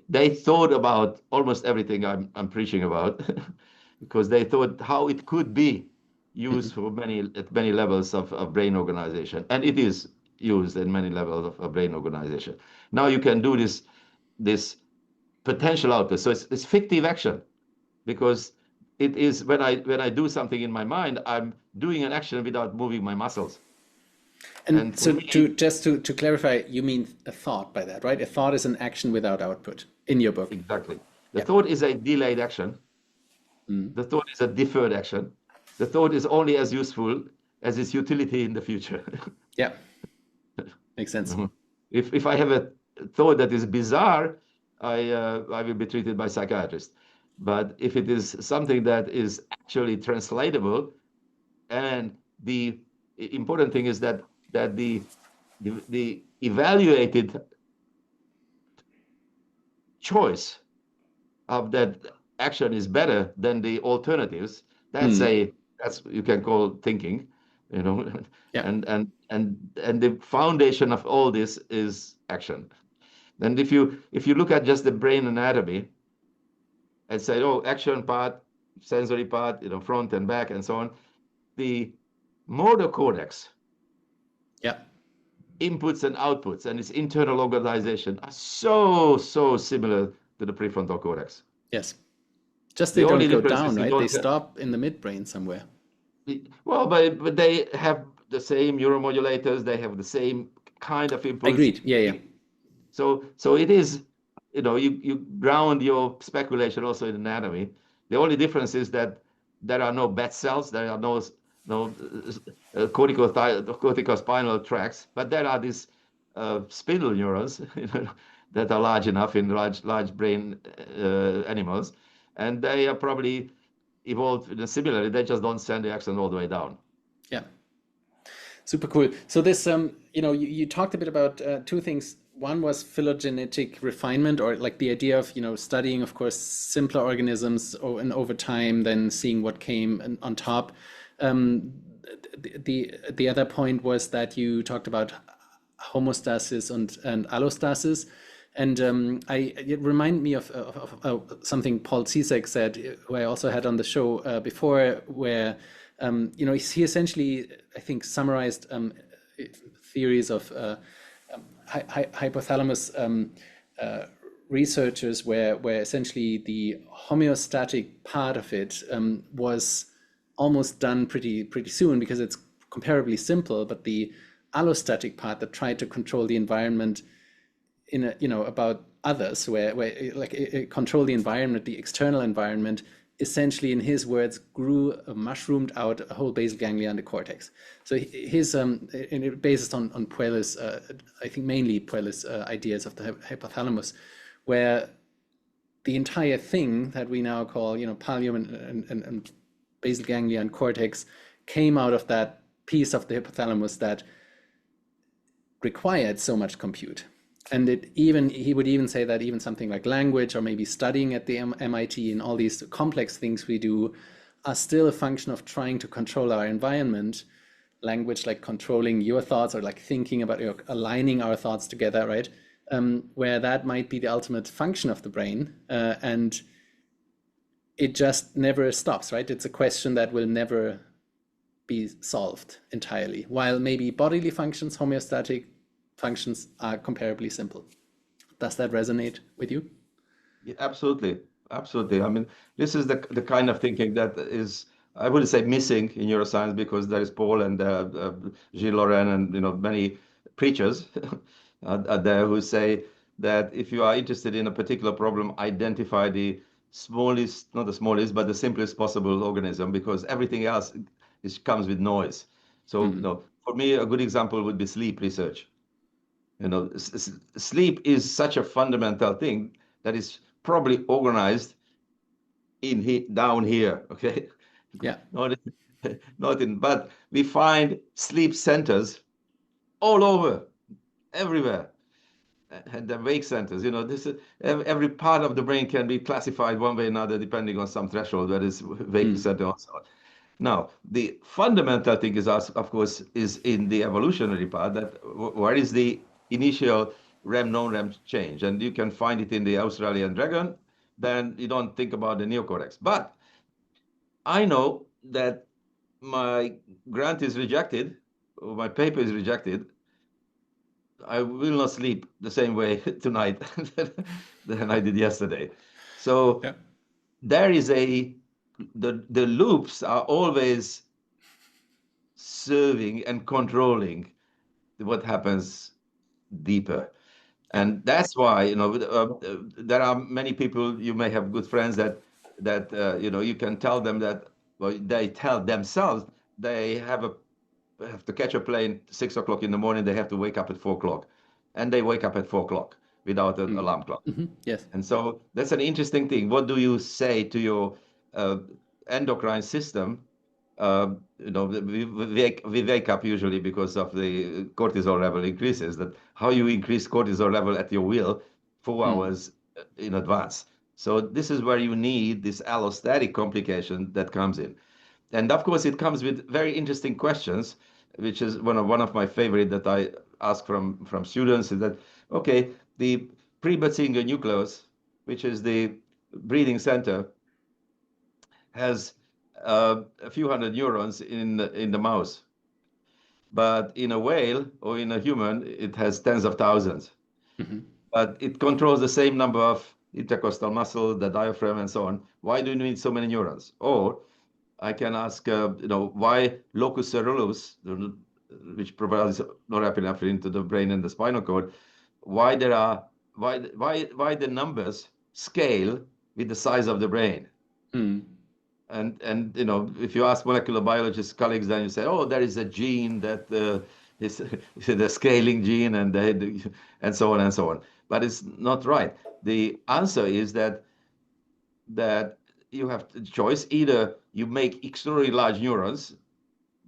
they thought about almost everything I'm preaching about, because they thought how it could be used for at many levels of brain organization, and it is used in many levels of brain organization. Now you can do this potential output. So it's fictive action, because it is when I do something in my mind, I'm doing an action without moving my muscles. And so to clarify, you mean a thought by that, right? A thought is an action without output in your book. Exactly. The thought is a delayed action. The thought is a deferred action. The thought is only as useful as its utility in the future. Yeah, makes sense. If I have a thought that is bizarre, I will be treated by psychiatrist. But if it is something that is actually translatable, and the important thing is that the evaluated choice of that action is better than the alternatives, that's you can call thinking, you know, Yeah. and the foundation of all this is action. And if you look at just the brain anatomy and say, oh, action part, sensory part, front and back and so on, the motor cortex, Yeah. inputs and outputs, and its internal organization are so similar to the prefrontal cortex. Yes. Just The they only don't go difference down, is they right? don't They stop in the midbrain somewhere. Well, but they have the same neuromodulators. They have the same kind of impulse. Agreed. Yeah. So it is, you ground your speculation also in anatomy. The only difference is that there are no bed cells. There are no corticospinal tracts, but there are these spindle neurons that are large enough in large brain animals, and they are probably evolved similarly. They just don't send the axon all the way down. Yeah. Super cool. So this, you talked a bit about two things. One was phylogenetic refinement, or like the idea of, studying, of course, simpler organisms and over time, then seeing what came on top. The other point was that you talked about homostasis and allostasis. And it reminded me of something Paul Cizek said, who I also had on the show before, where he essentially, I think, summarized theories of hypothalamus researchers, where essentially the homeostatic part of it was almost done pretty soon because it's comparably simple, but the allostatic part that tried to control the environment about others, where control the environment, the external environment, essentially, in his words, mushroomed out a whole basal ganglia and the cortex. So his and it based on Puelle's, I think mainly Puelle's ideas of the hypothalamus, where the entire thing that we now call pallium and basal ganglia and cortex came out of that piece of the hypothalamus that required so much compute. And he would even say that even something like language, or maybe studying at the MIT, and all these complex things we do are still a function of trying to control our environment. Language, like controlling your thoughts, or like thinking about aligning our thoughts together, right? Where that might be the ultimate function of the brain, and it just never stops, right? It's a question that will never be solved entirely, while maybe bodily functions, homeostatic functions, are comparably simple. Does that resonate with you? Yeah, absolutely. I mean, this is the kind of thinking that is, I wouldn't say missing in neuroscience, because there is Paul and Gilles Laurent and many preachers are there who say that if you are interested in a particular problem, identify the smallest, not the smallest, but the simplest possible organism, because everything else comes with noise. So, for me, a good example would be sleep research. Sleep is such a fundamental thing that is probably organized down here. Okay. Yeah. But we find sleep centers all over, everywhere, and the wake centers. Every part of the brain can be classified one way or another depending on some threshold, whether it's wake center or so on. Now, the fundamental thing is, of course, is in the evolutionary part, that where is the initial REM non-REM change, and you can find it in the Australian dragon. Then you don't think about the neocortex. But I know that my grant is rejected, or my paper is rejected. I will not sleep the same way tonight than I did yesterday. So there is the loops are always serving and controlling what happens deeper. And that's why, there are many people, you may have good friends that you can tell them that, well, they tell themselves they have to catch a plane 6 o'clock in the morning, they have to wake up at 4 o'clock, and they wake up at 4 o'clock without an alarm clock. Yes. And so that's an interesting thing. What do you say to your endocrine system? We wake up usually because of the cortisol level increases. That how you increase cortisol level at your will 4 hours in advance. So this is where you need this allostatic complication that comes in. And of course, it comes with very interesting questions, which is one of my favorite that I ask from students is that, okay, the pre-Butzinger nucleus, which is the breathing center, has a few hundred neurons in the mouse. But in a whale or in a human, it has tens of thousands. Mm-hmm. But it controls the same number of intercostal muscle, the diaphragm, and so on. Why do you need so many neurons? Or I can ask, why locus ceruleus, which provides norepinephrine to the brain and the spinal cord, why the numbers scale with the size of the brain? Mm. And if you ask molecular biologist colleagues, then you say, oh, there is a gene that is the scaling gene, and so on and so on. But it's not right. The answer is that you have the choice. Either you make extraordinarily large neurons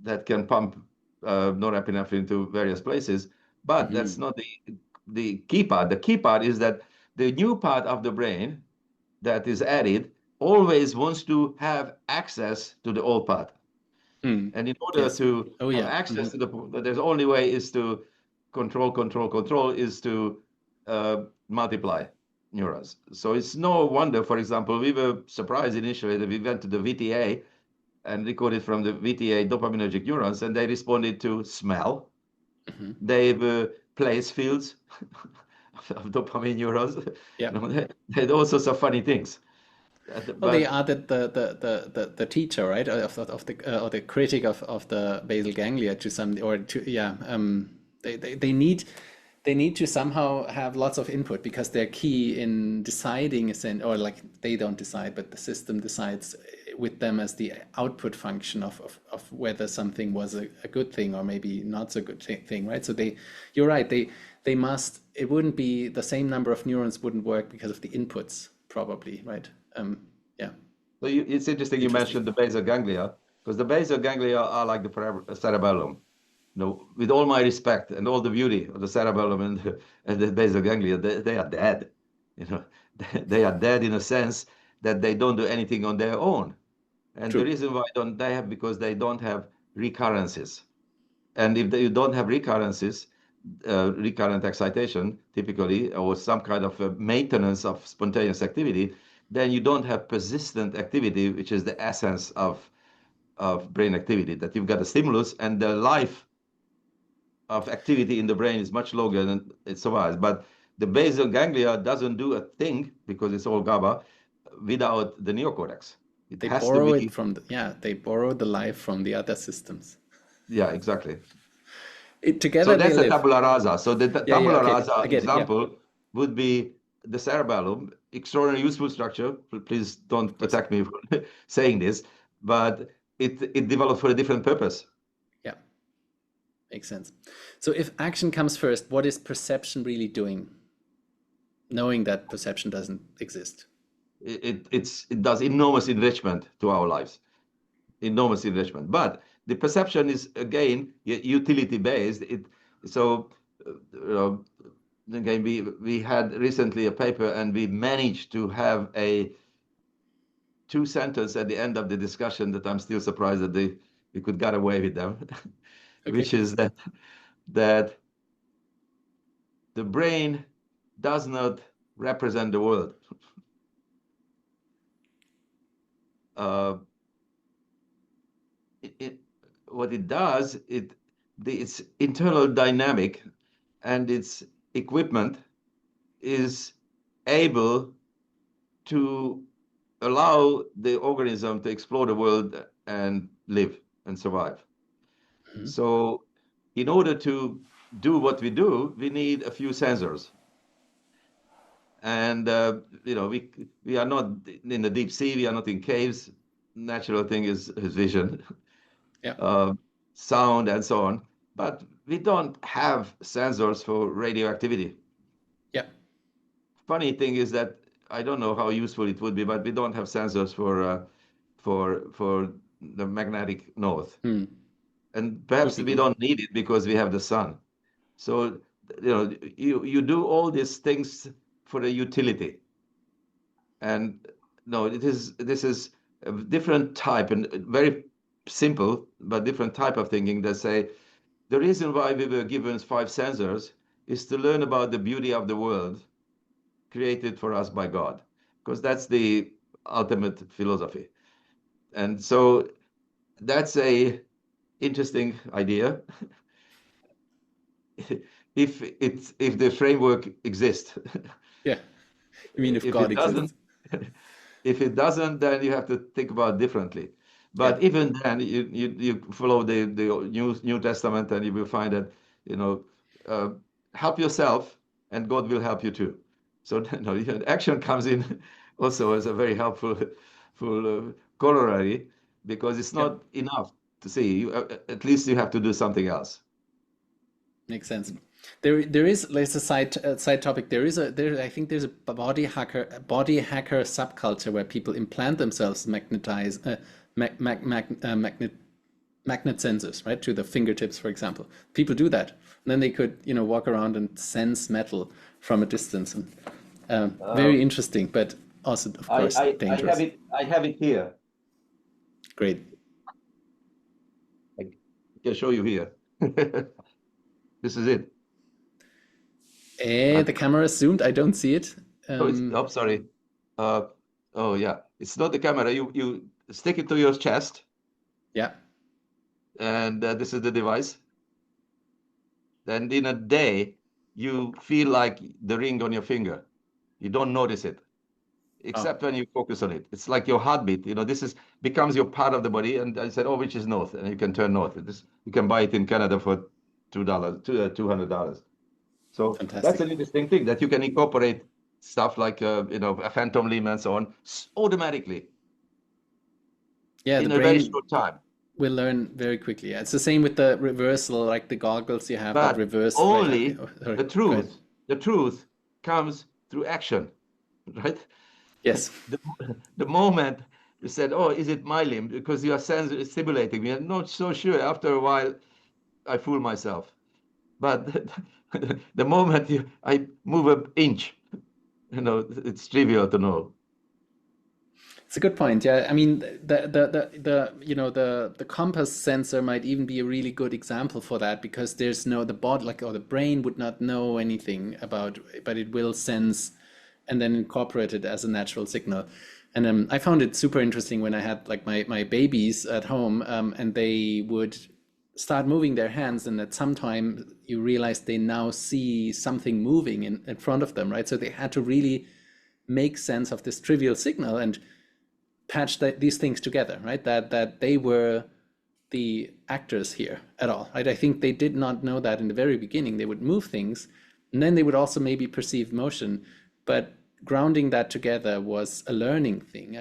that can pump norepinephrine to various places, but Mm-hmm. that's not the key part. The key part is that the new part of the brain that is added always wants to have access to the old part. Mm. And in order Yes. to Oh, have yeah. access to there's only way is to control is to multiply neurons. So it's no wonder, for example, we were surprised initially that we went to the VTA and recorded from the VTA dopaminergic neurons, and they responded to smell. Mm-hmm. They place fields of dopamine neurons. Yeah. They had all sorts of funny things. Well, they But added the teacher, right, of the or the critic of the basal ganglia to some or to yeah. They need to somehow have lots of input because they're key in deciding, or like they don't decide, but the system decides with them as the output function of whether something was a good thing or maybe not so good thing, right? So you're right, they must, it wouldn't be the same number of neurons wouldn't work because of the inputs, probably, right? Yeah. So it's interesting you mentioned the basal ganglia, because the basal ganglia are like the cerebellum. With all my respect and all the beauty of the cerebellum and the basal ganglia, they are dead. They are dead in a sense that they don't do anything on their own. And the True. reason why don't they have, because they don't have recurrences. And if you don't have recurrences, recurrent excitation typically, or some kind of maintenance of spontaneous activity, then you don't have persistent activity, which is the essence of brain activity, that you've got a stimulus and the life of activity in the brain is much longer than it survives. But the basal ganglia doesn't do a thing because it's all GABA without the neocortex. It They has to borrow be. it from they borrow the life from the other systems. Yeah, exactly. Together So that's they a live. tabula rasa. So the Yeah, tabula okay. rasa I get it. Yeah. example would be the cerebellum, extraordinarily useful structure. Please don't attack me for saying this, but it developed for a different purpose. Yeah, makes sense. So if action comes first, what is perception really doing? Knowing that perception doesn't exist. It does enormous enrichment to our lives, enormous enrichment. But the perception is again utility based. Again, we had recently a paper, and we managed to have a two sentence at the end of the discussion that I'm still surprised that we could get away with them, which is that the brain does not represent the world. What it does, its internal dynamic and its equipment is able to allow the organism to explore the world and live and survive. Mhm. So in order to do what we do, we need a few sensors. And we are not in the deep sea, we are not in caves. Natural thing is vision, Yeah. sound, and so on. But we don't have sensors for radioactivity. Yeah. Funny thing is that I don't know how useful it would be, but we don't have sensors for the magnetic north. Hmm. And perhaps Would be we good. don't need it because we have the sun. So you do all these things for the utility. And no, this is a different type and very simple, but different type of thinking that say the reason why we were given 5 sensors is to learn about the beauty of the world created for us by God, because that's the ultimate philosophy. And so that's a interesting idea if the framework exists. Yeah. You mean if If God it doesn't, exists? if it doesn't, then you have to think about it differently. But Yeah. even then, you follow the New Testament, and you will find that uh, help yourself, and God will help you too. So action comes in also as a very helpful corollary, because it's Yeah. not enough to see. At least you have to do something else. Makes sense. There is, there's a side topic. I think there's a body hacker subculture where people implant themselves magnet sensors, right, to the fingertips, for example. People do that, and then they could, walk around and sense metal from a distance. And very interesting, but also, of course, I dangerous. have it here. Great. I can show you here. This is it. The camera is zoomed. I don't see it. Sorry. Oh yeah, it's not the camera. You stick it to your chest, Yeah. and this is the device. Then in a day, you feel like the ring on your finger. You don't notice it, except when you focus on it. It's like your heartbeat. This becomes your part of the body. And I said, oh, which is north? And you can turn north. You can buy it in Canada for $200. So that's Fantastic. an interesting thing, that you can incorporate stuff like a phantom limb and so on automatically Yeah, in the a very brain short time. will learn very quickly. Yeah, it's the same with the reversal, like the goggles you have that But reverse. only Right? Sorry, the go ahead. truth comes through action, right? Yes. The moment you said, "Oh, is it my limb?" Because your sense is stimulating me, I'm not so sure. After a while, I fool myself. But the moment I move an inch, it's trivial to know. It's a good point. Yeah, I mean the compass sensor might even be a really good example for that, because there's the body, like, or the brain would not know anything about, but it will sense and then incorporate it as a natural signal. And I found it super interesting when I had like my babies at home, and they would start moving their hands, and at some time you realize they now see something moving in front of them, right? So they had to really make sense of this trivial signal and patch these things together, right? That they were the actors here at all, right? I think they did not know that in the very beginning. They would move things, and then they would also maybe perceive motion, but grounding that together was a learning thing.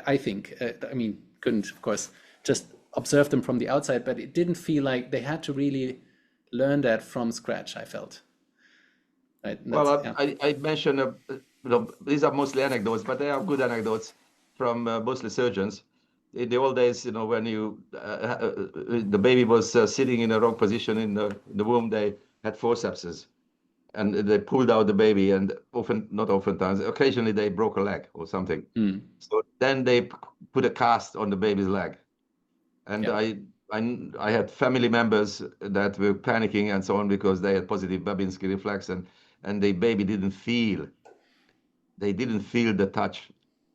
I think. I mean, couldn't, of course, just observe them from the outside, but it didn't feel like they had to really learn that from scratch, I felt. Right? Well, Yeah. I mentioned, these are mostly anecdotes, but they are good anecdotes from mostly surgeons. In the old days, when the baby was sitting in a wrong position in the womb, they had forcepses, and they pulled out the baby, and not oftentimes, occasionally they broke a leg or something. So then they put a cast on the baby's leg. And Yeah. I had family members that were panicking and so on, because they had positive Babinski reflex, and the baby didn't feel the touch,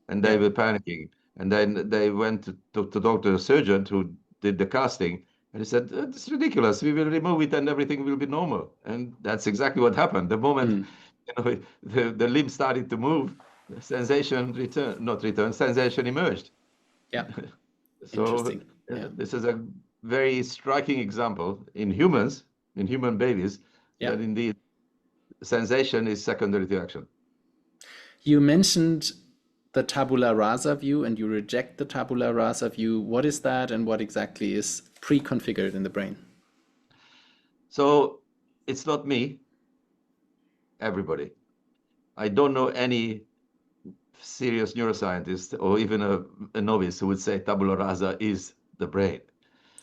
and they Yeah. were panicking. And then they went to talk to the surgeon who did the casting, and he said, "It's ridiculous. We will remove it, and everything will be normal." And that's exactly what happened. The moment the limb started to move, sensation sensation emerged. Yeah. So Interesting. Yeah. this is a very striking example in humans, in human babies, Yeah. that indeed sensation is secondary to action. You mentioned the tabula rasa view, and you reject the tabula rasa view. What is that, and what exactly is pre-configured in the brain? So it's not me, everybody. I don't know any serious neuroscientist or even a novice who would say tabula rasa is the brain.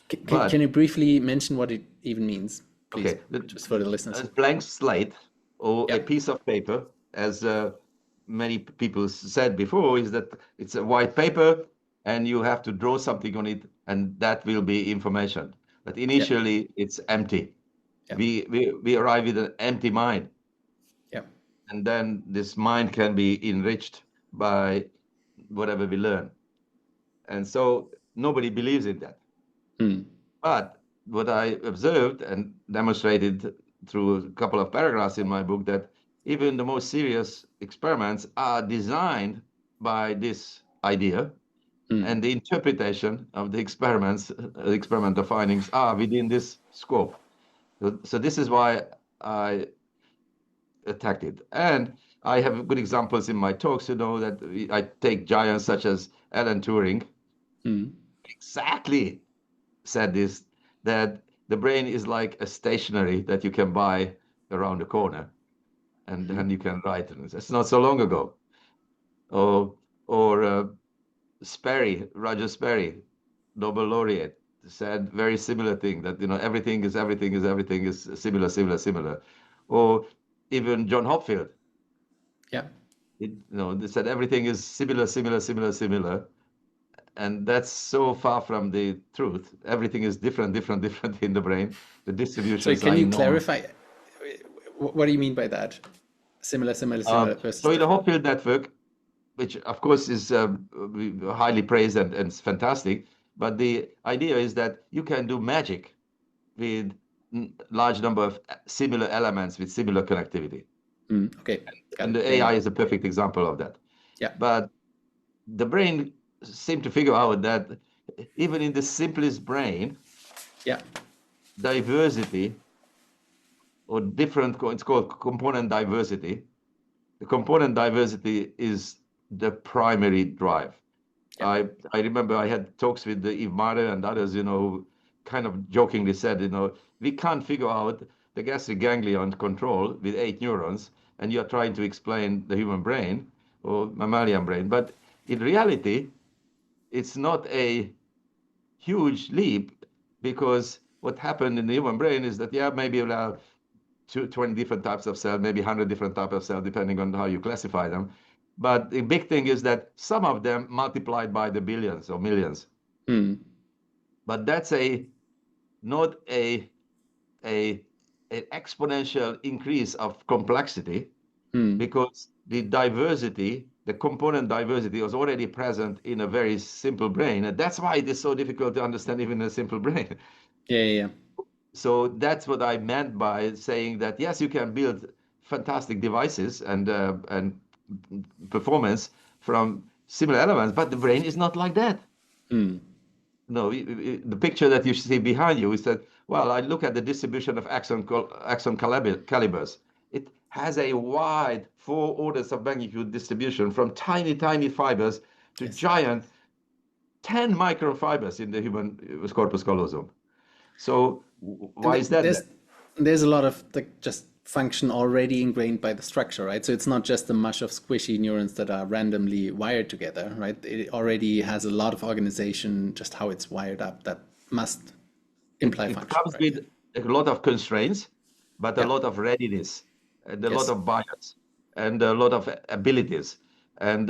Can you briefly mention what it even means, please, Okay, just for the listeners? a blank slate or Yeah. a piece of paper as many people said before, is that it's a white paper and you have to draw something on it, and that will be information. But initially, it's empty. Yeah. We arrive with an empty mind, Yeah. and then this mind can be enriched by whatever we learn. And so nobody believes in that. But what I observed and demonstrated through a couple of paragraphs in my book, that even the most serious experiments are designed by this idea, and the interpretation of the experiments, experimental findings, are within this scope. So this is why I attacked it. And I have good examples in my talks, that I take giants such as Alan Turing, exactly said this, that the brain is like a stationery that you can buy around the corner, and then you can write it. It's not so long ago. Or Sperry, Roger Sperry, Nobel laureate, said very similar thing, that everything is similar. Or even John Hopfield. Yeah. They said everything is similar. And that's so far from the truth. Everything is different in the brain. The So distributions can are you enormous. clarify? What do you mean by that? Similar versus So in the different. Hopfield network, which of course is highly praised and fantastic, but the idea is that you can do magic with large number of similar elements with similar connectivity. Okay. Got And it. the AI is a perfect example of that. Yeah. But the brain seemed to figure out that even in the simplest brain, Yeah. diversity or different, it's called component diversity. The component diversity is the primary drive. Yeah. I remember I had talks with Yves Marder and others, who kind of jokingly said, we can't figure out the gastric ganglion control with 8 neurons, and you're trying to explain the human brain or mammalian brain. But in reality, it's not a huge leap, because what happened in the human brain is that, maybe there are 20 different types of cells, maybe 100 different types of cells, depending on how you classify them. But the big thing is that some of them multiplied by the billions or millions. But that's not an exponential increase of complexity, because the diversity, the component diversity, was already present in a very simple brain. And that's why it is so difficult to understand even a simple brain. Yeah. So that's what I meant by saying that, yes, you can build fantastic devices and performance from similar elements, but the brain is not like that. No, the picture that you see behind you is that, well, I look at the distribution of axon calibers. It has a wide 4 orders of magnitude distribution, from tiny fibers to giant 10 microfibers in the human corpus callosum. So why is that? There's a lot of just function already ingrained by the structure, right? So it's not just a mush of squishy neurons that are randomly wired together, right? It already has a lot of organization, just how it's wired up, that must imply It function. comes with a lot of constraints, but a lot of readiness, and a lot of bias, and a lot of abilities. And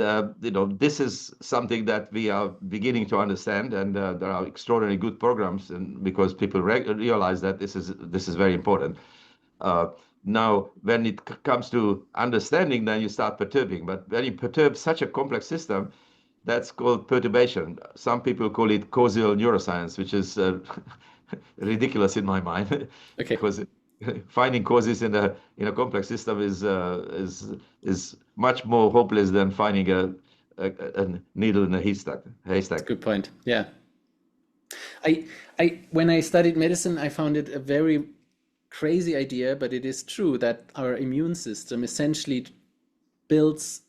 this is something that we are beginning to understand, and there are extraordinarily good programs, and because people realize that this is very important. Now, when it comes to understanding, then you start perturbing. But when you perturb such a complex system, that's called perturbation. Some people call it causal neuroscience, which is ridiculous in my mind, Okay. because finding causes in a complex system is much more hopeless than finding a needle in a haystack. Good point. Yeah. I when I studied medicine, I found it a very crazy idea, but it is true that our immune system essentially builds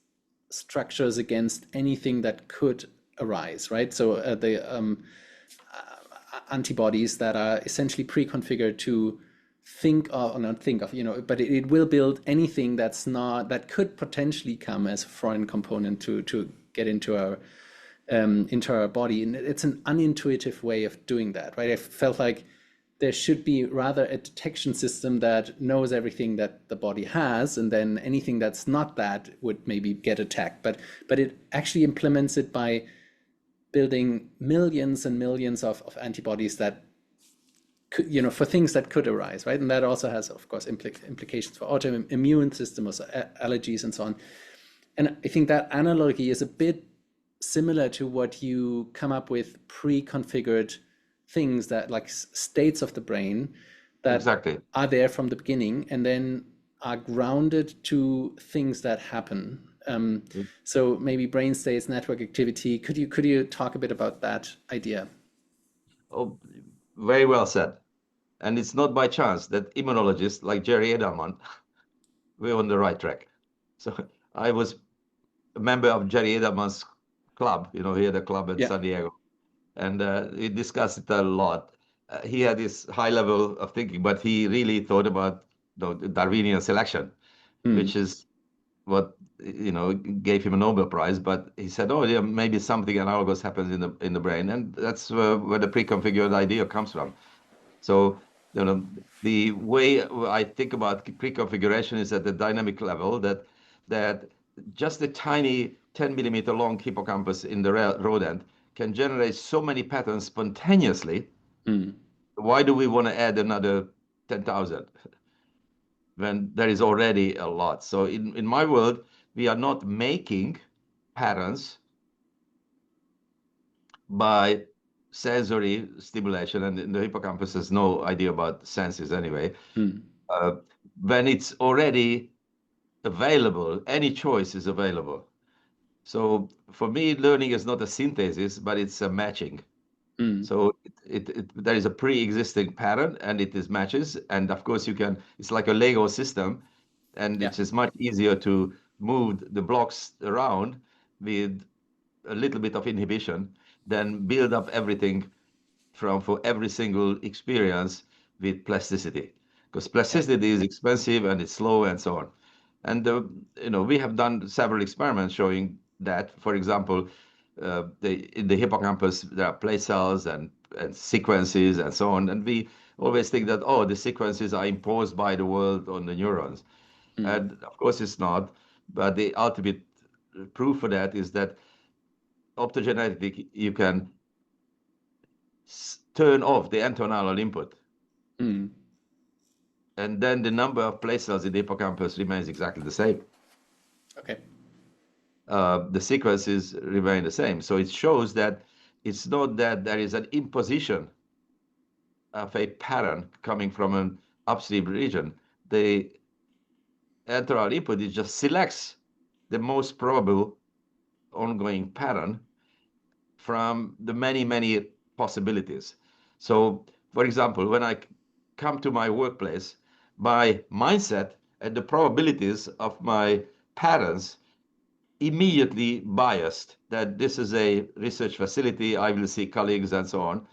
structures against anything that could arise, right? So the antibodies that are essentially pre-configured to but it will build anything that could potentially come as a foreign component to get into our body. And it's an unintuitive way of doing that, right? I felt like there should be rather a detection system that knows everything that the body has, and then anything that's not that would maybe get attacked. But it actually implements it by building millions and millions of antibodies that could, for things that could arise, right? And that also has, of course, implications for autoimmune systems, allergies, and so on. And I think that analogy is a bit similar to what you come up with pre-configured things that, like states of the brain that Exactly. are there from the beginning and then are grounded to things that happen. So maybe brain states, network activity. Could you talk a bit about that idea? Oh, very well said. And it's not by chance that immunologists like Jerry Edelman were on the right track. So I was a member of Jerry Edelman's club. He had a club in San Diego, and we discussed it a lot. He had this high level of thinking, but he really thought about the Darwinian selection, which is what gave him a Nobel Prize. But he said, "Oh, yeah, maybe something analogous happens in the brain," and that's where the pre-configured idea comes from. So the way I think about pre-configuration is at the dynamic level that just a tiny 10 millimeter long hippocampus in the rodent can generate so many patterns spontaneously. Why do we want to add another 10,000 when there is already a lot? So in my world, we are not making patterns by sensory stimulation, and the hippocampus has no idea about senses anyway. When it's already available, any choice is available. So for me, learning is not a synthesis, but it's a matching. So there is a pre-existing pattern, and it is matches. And of course, it's like a Lego system, and it's just much easier to move the blocks around with a little bit of inhibition than build up everything for every single experience with plasticity, because plasticity is expensive and it's slow and so on. And we have done several experiments showing that, for example, in the hippocampus there are place cells and sequences and so on, and we always think that the sequences are imposed by the world on the neurons, and of course it's not. But the ultimate proof for that is that optogenetically you can turn off the entorhinal input, and then the number of place cells in the hippocampus remains exactly the same. Okay. The sequences remain the same. So it shows that it's not that there is an imposition of a pattern coming from an upstream region. The entorhinal input, it just selects the most probable ongoing pattern from the many, many possibilities. So, for example, when I come to my workplace, my mindset and the probabilities of my patterns immediately biased that this is a research facility, I will see colleagues and so on.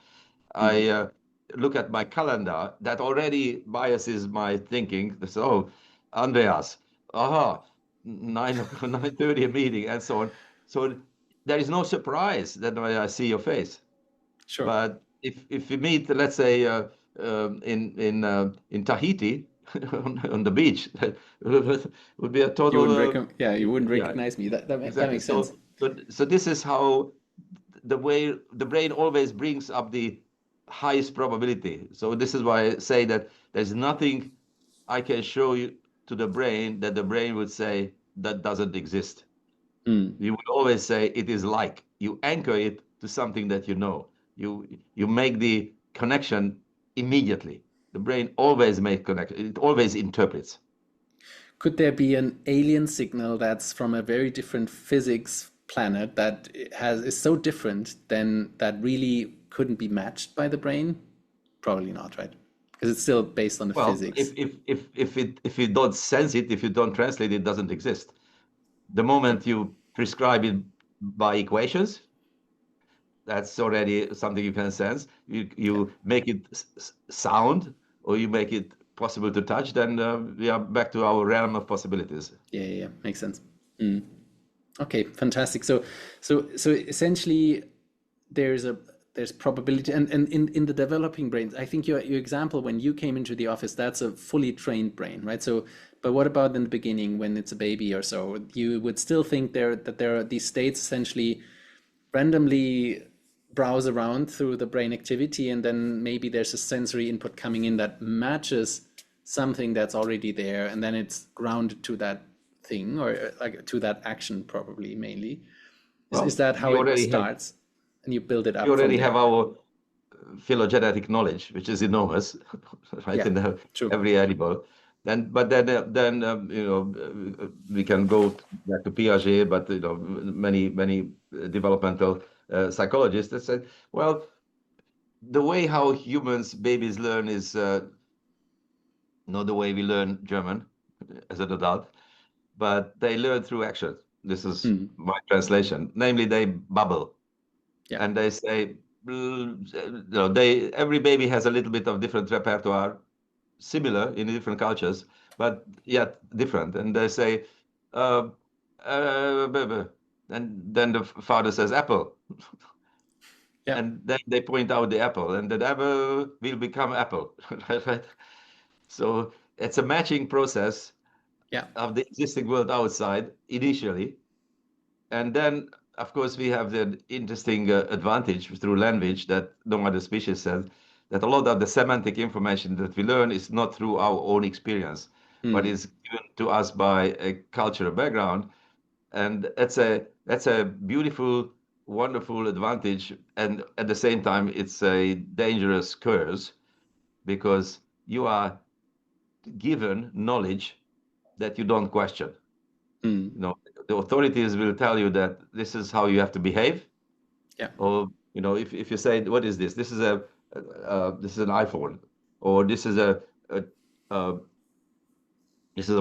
I look at my calendar, that already biases my thinking. So, Andreas, 9:30 a meeting and so on. So there is no surprise that when I see your face. Sure. But if we meet, let's say, in Tahiti on the beach, that would be a total. You wouldn't recognize me. That makes sense. So this is how the way the brain always brings up the highest probability. So this is why I say that there's nothing I can show you to the brain that the brain would say that doesn't exist. You would always say it is like. You anchor it to something that you know. You make the connection immediately. The brain always makes connection. It always interprets. Could there be an alien signal that's from a very different physics planet that is so different then that really couldn't be matched by the brain? Probably not, right? Because it's still based on the physics. If you don't sense it, if you don't translate it, doesn't exist. The moment you prescribe it by equations, that's already something you can sense. You make it sound, or you make it possible to touch, then we are back to our realm of possibilities. Yeah, makes sense. Okay, fantastic. So essentially, there's there's probability, and in the developing brains, I think your example when you came into the office, that's a fully trained brain, right? So, but what about in the beginning when it's a baby or so? You would still think that there are these states essentially randomly browse around through the brain activity, and then maybe there's a sensory input coming in that matches something that's already there, and then it's grounded to that thing, or like to that action, probably mainly. Is that how it starts? And you build it up. We already from have there. our phylogenetic knowledge, which is enormous, right? Yeah, In true. every animal. But then we can go back to Piaget, but many developmental psychologists that said, well, the way how babies learn is not the way we learn German as an adult, but they learn through action. This is my translation. Namely, they babble. Yeah. And they say, every baby has a little bit of different repertoire, similar in different cultures, but yet different. And they say, and then the father says apple. Yeah. And then they point out the apple, and the apple will become apple. Right? So it's a matching process of the existing world outside initially. And then, of course, we have the interesting advantage through language that no other species has, that a lot of the semantic information that we learn is not through our own experience, but is given to us by a cultural background. And that's a beautiful, wonderful advantage. And at the same time, it's a dangerous curse, because you are given knowledge that you don't question. The authorities will tell you that this is how you have to behave. Yeah. Or if you say, what is this? This is an iPhone, or this is a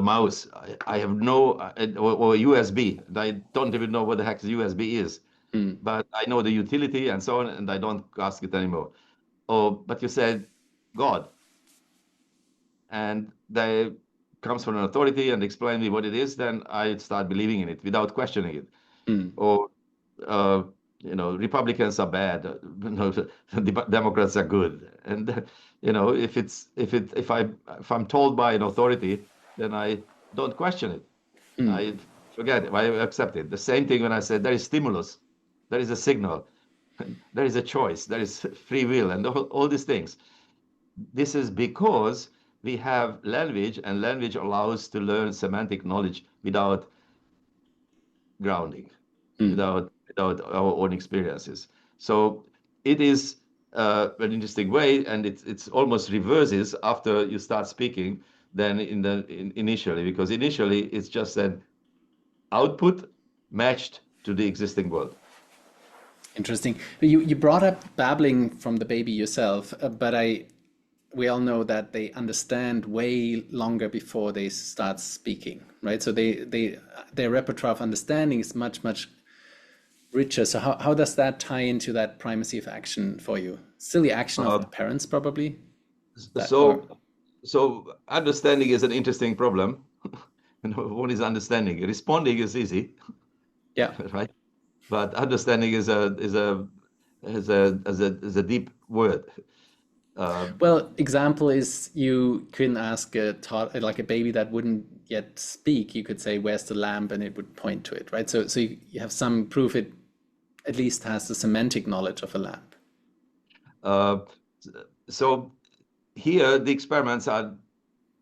mouse. I have no or USB. And I don't even know what the heck the USB is. But I know the utility and so on, and I don't ask it anymore. But you said God, and they comes from an authority and explain me what it is, then I start believing in it without questioning it. Or Republicans are bad, Democrats are good, and if I'm told by an authority, then I don't question it. I forget it. I accept it. The same thing when I said there is stimulus, there is a signal, there is a choice, there is free will, and all these things. This is because we have language, and language allows to learn semantic knowledge without grounding, without our own experiences. So it is an interesting way, and it's almost reverses after you start speaking than initially, because initially it's just an output matched to the existing world. Interesting. You brought up babbling from the baby yourself, but we all know that they understand way longer before they start speaking, right? So their repertoire of understanding is much richer. So how does that tie into that primacy of action for you? Still the action of the parents, probably? So understanding is an interesting problem. What is understanding? Responding is easy. Yeah. Right. But understanding is a deep word. Well, example is you couldn't ask like a baby that wouldn't yet speak. You could say, "Where's the lamp?" and it would point to it, right? So you have some proof it at least has the semantic knowledge of a lamp. So here the experiments are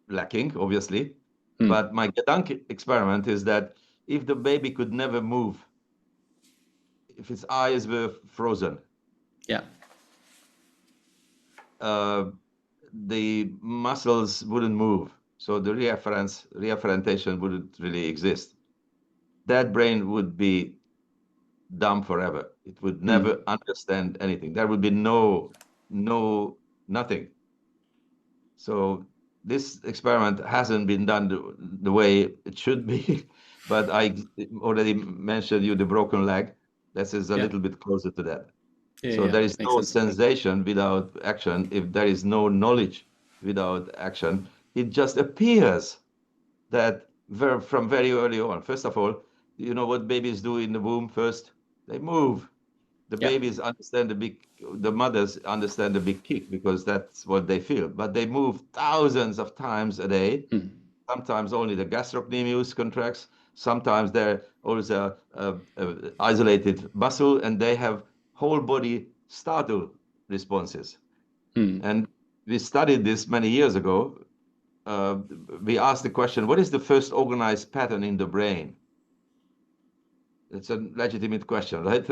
lacking, obviously. But my Gedanke experiment is that if the baby could never move, if its eyes were frozen, the muscles wouldn't move, so the reafferentation wouldn't really exist. That brain would be dumb forever. It would never understand anything. There would be nothing. So this experiment hasn't been done the way it should be, but I already mentioned you the broken leg. This is a little bit closer to that. So there is no sensation without action. If there is no knowledge without action, it just appears that from very early on. First of all, you know what babies do in the womb first? They move. The Yeah. babies understand the mothers understand the big kick because that's what they feel. But they move thousands of times a day. Sometimes only the gastrocnemius contracts. Sometimes there also isolated muscle, and they have whole body startle responses. And we studied this many years ago. We asked the question, what is the first organized pattern in the brain? It's a legitimate question, right?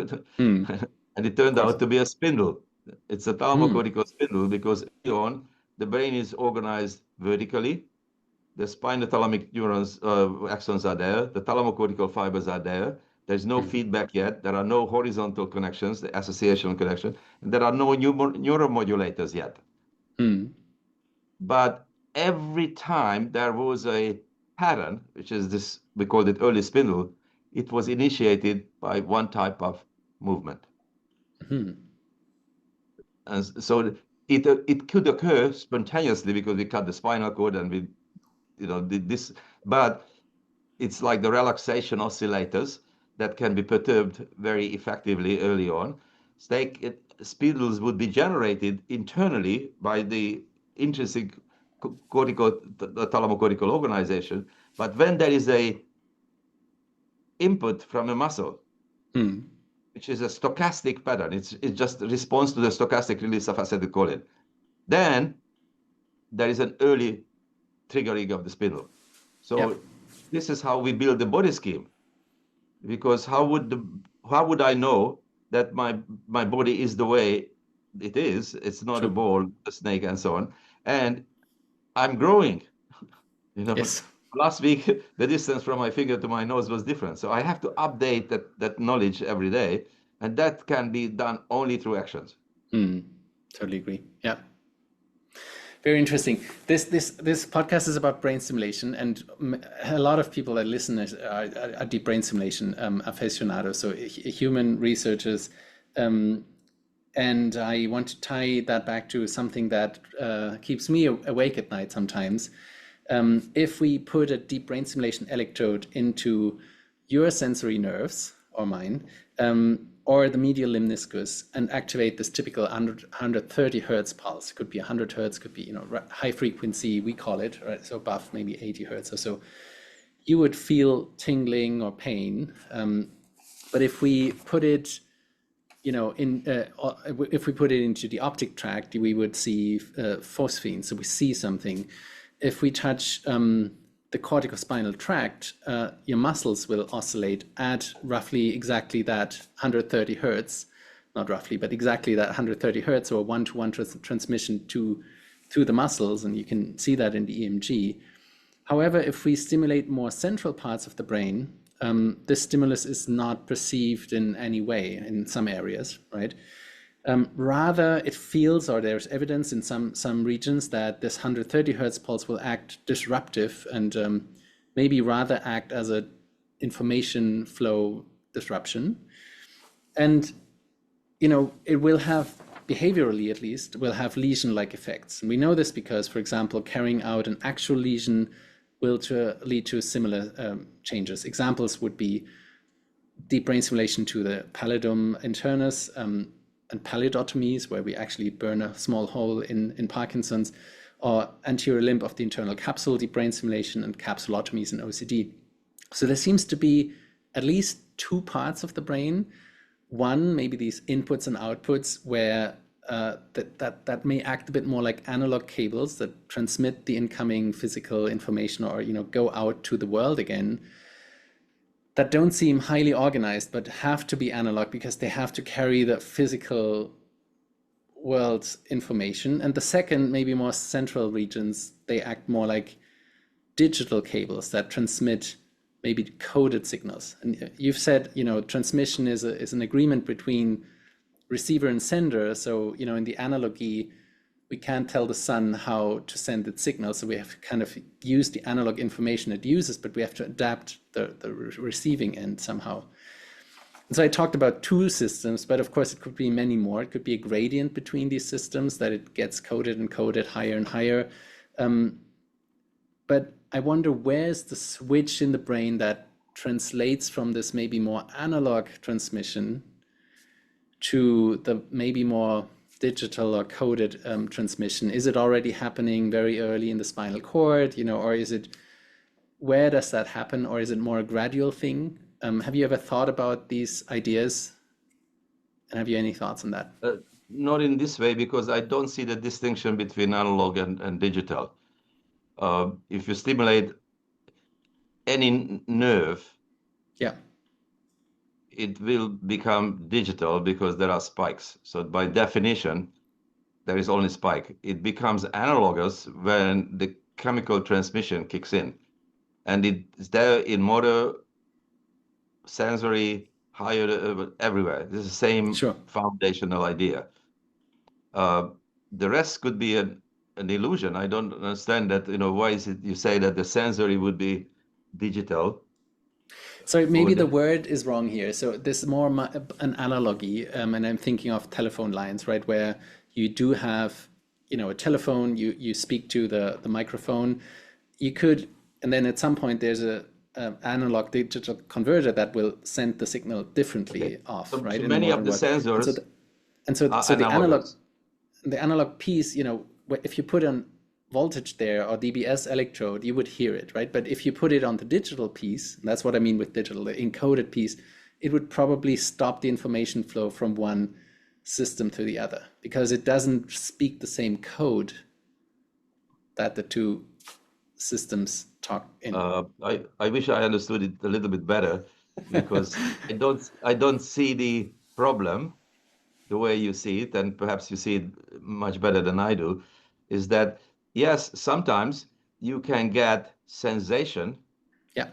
And it turned out to be a spindle. It's a thalamocortical spindle because early on, the brain is organized vertically. The spinothalamic neurons, axons are there. The thalamocortical fibers are there. There's no feedback yet. There are no horizontal connections, the association connection. And there are no neuromodulators yet. But every time there was a pattern, which is this, we called it early spindle, it was initiated by one type of movement. And so it could occur spontaneously because we cut the spinal cord and we, did this, but it's like the relaxation oscillators that can be perturbed very effectively early on. Spindles would be generated internally by the intrinsic thalamocortical organization, but when there is a input from a muscle, which is a stochastic pattern, it just responds to the stochastic release of acetylcholine, then there is an early triggering of the spindle. So this is how we build the body scheme, because how would I know that my body is the way it is? It's not a ball, a snake, and so on. And I'm growing. Yes. Last week the distance from my finger to my nose was different, so I have to update that knowledge every day, and that can be done only through actions. Totally agree. Yeah. Very interesting. This podcast is about brain stimulation, and a lot of people that listen are deep brain stimulation aficionados, so human researchers. And I want to tie that back to something that keeps me awake at night sometimes. If we put a deep brain stimulation electrode into your sensory nerves, or mine, or the medial limniscus, and activate this typical 130 hertz pulse. It could be 100 hertz, could be high frequency, we call it, right? So above maybe 80 hertz or so. You would feel tingling or pain. But if we put it, if we put it into the optic tract, we would see phosphine. So we see something. If we touch the corticospinal tract, your muscles will oscillate at roughly exactly that 130 hertz, not roughly, but exactly that 130 hertz, or one-to-one transmission to the muscles, and you can see that in the EMG. However, if we stimulate more central parts of the brain, this stimulus is not perceived in any way in some areas, right? Rather, it feels, or there's evidence in some regions, that this 130 hertz pulse will act disruptive and maybe rather act as a information flow disruption. And, it will have, behaviorally at least, will have lesion-like effects. And we know this because, for example, carrying out an actual lesion will lead to similar changes. Examples would be deep brain stimulation to the pallidum internus, and pallidotomies, where we actually burn a small hole in Parkinson's, or anterior limb of the internal capsule, deep brain stimulation, and capsulotomies in OCD. So there seems to be at least two parts of the brain. One, maybe these inputs and outputs, where that may act a bit more like analog cables that transmit the incoming physical information, or go out to the world again, that don't seem highly organized, but have to be analog because they have to carry the physical world's information. And the second, maybe more central regions, they act more like digital cables that transmit maybe coded signals. And you've said, transmission is an agreement between receiver and sender. So, in the analogy, we can't tell the sun how to send its signal. So we have to kind of use the analog information it uses, but we have to adapt the receiving end somehow. And so I talked about two systems, but of course it could be many more. It could be a gradient between these systems, that it gets coded and coded higher and higher. But I wonder, where's the switch in the brain that translates from this maybe more analog transmission to the maybe more digital or coded transmission? Is it already happening very early in the spinal cord, or is it, where does that happen, or is it more a gradual thing? Have you ever thought about these ideas? And have you any thoughts on that? Not in this way, because I don't see the distinction between analog and digital. If you stimulate any nerve, Yeah. it will become digital because there are spikes. So by definition, there is only spike. It becomes analogous when the chemical transmission kicks in. And it's there in motor, sensory, higher, everywhere. This is the same Sure. foundational idea. The rest could be an illusion. I don't understand that, why is it you say that the sensory would be digital? So maybe the word is wrong here. So this is more an analogy, and I'm thinking of telephone lines, right, where you do have, a telephone, you speak to the microphone. You could, and then at some point there's a analog digital converter that will send the signal differently off, So, right? so in many of modern the world. sensors So the analogous. analog piece, if you put on voltage there or DBS electrode, you would hear it, right? But if you put it on the digital piece, and that's what I mean with digital, the encoded piece, it would probably stop the information flow from one system to the other because it doesn't speak the same code that the two systems talk in. I wish I understood it a little bit better, because I don't see the problem the way you see it, and perhaps you see it much better than I do, is that yes, sometimes you can get sensation Yeah.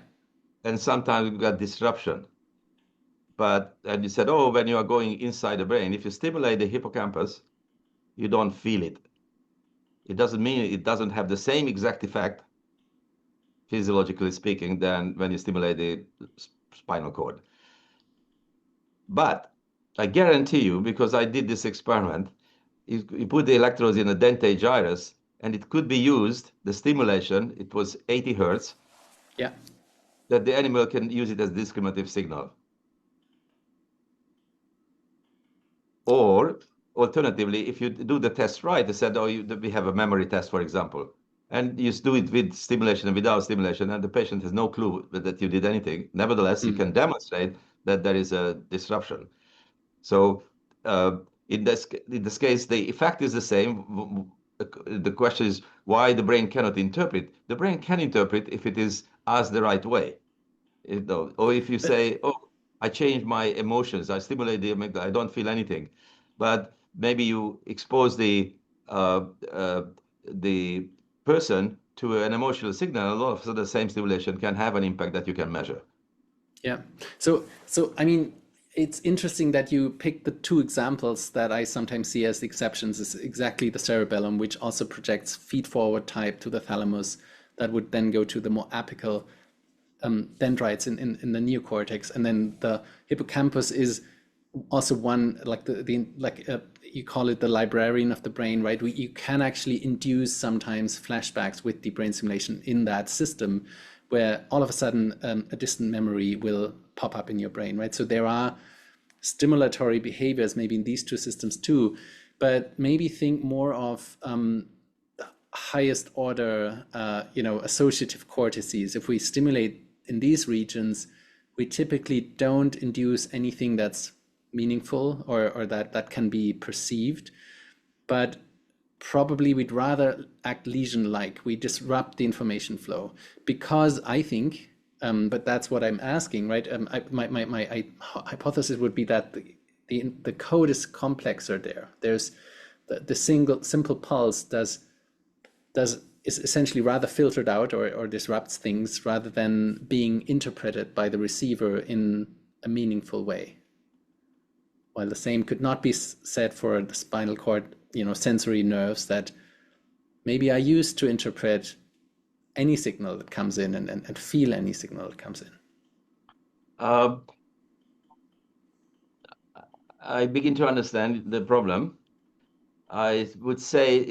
and sometimes you get disruption. And you said, oh, when you are going inside the brain, if you stimulate the hippocampus, you don't feel it. It doesn't mean it doesn't have the same exact effect, physiologically speaking, than when you stimulate the spinal cord. But I guarantee you, because I did this experiment, you put the electrodes in a dentate gyrus, and it could be used, the stimulation, it was 80 hertz, Yeah. that the animal can use it as discriminative signal. Or alternatively, if you do the test right, they said, oh, we have a memory test, for example, and you do it with stimulation and without stimulation, and the patient has no clue that you did anything. Nevertheless, you can demonstrate that there is a disruption. So in this case, the effect is the same. The question is why the brain cannot interpret. The brain can interpret if it is asked the right way. Or if you say, oh, I change my emotions, I stimulate the amygdala, I don't feel anything. But maybe you expose the person to an emotional signal, a lot of the same stimulation can have an impact that you can measure. Yeah. So I mean, it's interesting that you picked the two examples that I sometimes see as the exceptions is exactly the cerebellum, which also projects feed-forward type to the thalamus that would then go to the more apical dendrites in the neocortex, and then the hippocampus is also one, like you call it the librarian of the brain, right? You can actually induce sometimes flashbacks with the brain stimulation in that system, where all of a sudden a distant memory will pop up in your brain, right? So there are stimulatory behaviors maybe in these two systems too, but maybe think more of the highest order, associative cortices. If we stimulate in these regions, we typically don't induce anything that's meaningful or that can be perceived, but probably we'd rather act lesion-like. We disrupt the information flow because I think, but that's what I'm asking, right? My hypothesis would be that the code is complexer there. There's the simple pulse is essentially rather filtered out or disrupts things rather than being interpreted by the receiver in a meaningful way. While the same could not be said for the spinal cord, sensory nerves that maybe are used to interpret any signal that comes in and feel any signal that comes in. I begin to understand the problem. I would say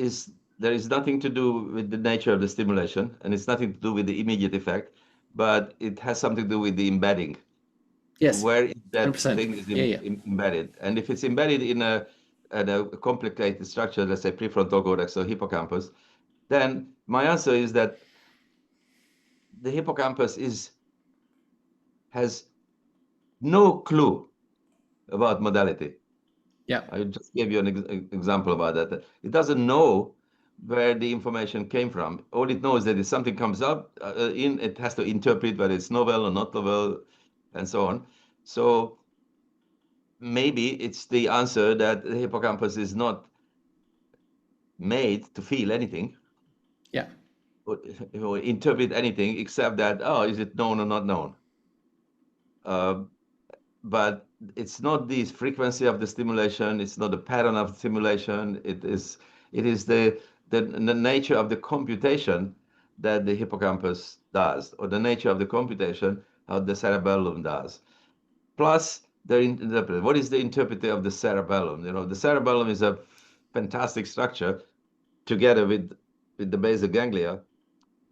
there is nothing to do with the nature of the stimulation, and it's nothing to do with the immediate effect, but it has something to do with the embedding. Yes, where is that 100%. thing is Yeah, yeah. embedded. And if it's embedded in a complicated structure, let's say prefrontal cortex or hippocampus, then my answer is that the hippocampus has no clue about modality. Yeah. I just gave you an example about that. It doesn't know where the information came from. All it knows that if something comes up, it has to interpret whether it's novel or not novel, and so on. So maybe it's the answer that the hippocampus is not made to feel anything Yeah. or interpret anything except that, oh, is it known or not known? But it's not the frequency of the stimulation, it's not the pattern of stimulation, it is the nature of the computation that the hippocampus does, or the nature of the computation how the cerebellum does. Plus, what is the interpreter of the cerebellum? You know, the cerebellum is a fantastic structure together with the basal ganglia.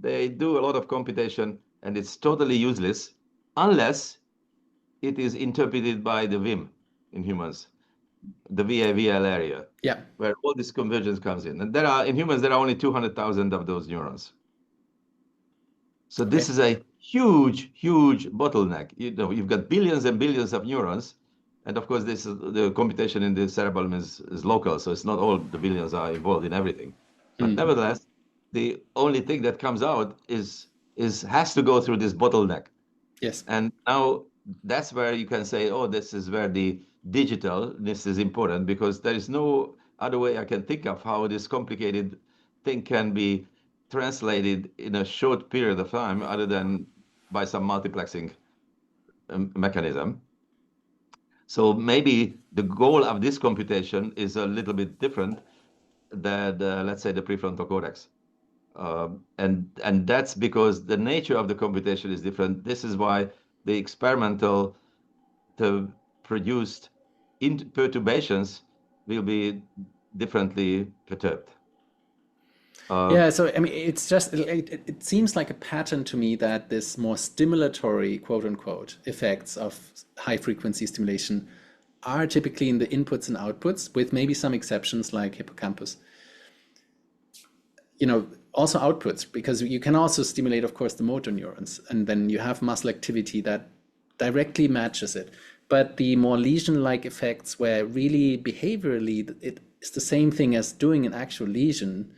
They do a lot of computation, and it's totally useless unless it is interpreted by the VIM in humans, the VA-VL area, Yeah. where all this convergence comes in. And in humans, there are only 200,000 of those neurons. So this is a huge, huge bottleneck. You've got billions and billions of neurons. And of course, the computation in the cerebellum is local. So it's not all the billions are involved in everything. But nevertheless, the only thing that comes out has to go through this bottleneck. Yes. And now that's where you can say, oh, this is where this is important, because there is no other way I can think of how this complicated thing can be translated in a short period of time other than by some multiplexing mechanism. So maybe the goal of this computation is a little bit different than, let's say, the prefrontal cortex. And that's because the nature of the computation is different. This is why the experimental produced perturbations will be differently perturbed. Yeah, so I mean, it's just it seems like a pattern to me that this more stimulatory, quote unquote, effects of high frequency stimulation are typically in the inputs and outputs, with maybe some exceptions like hippocampus. Also outputs, because you can also stimulate, of course, the motor neurons, and then you have muscle activity that directly matches it. But the more lesion-like effects, where really behaviorally it is the same thing as doing an actual lesion,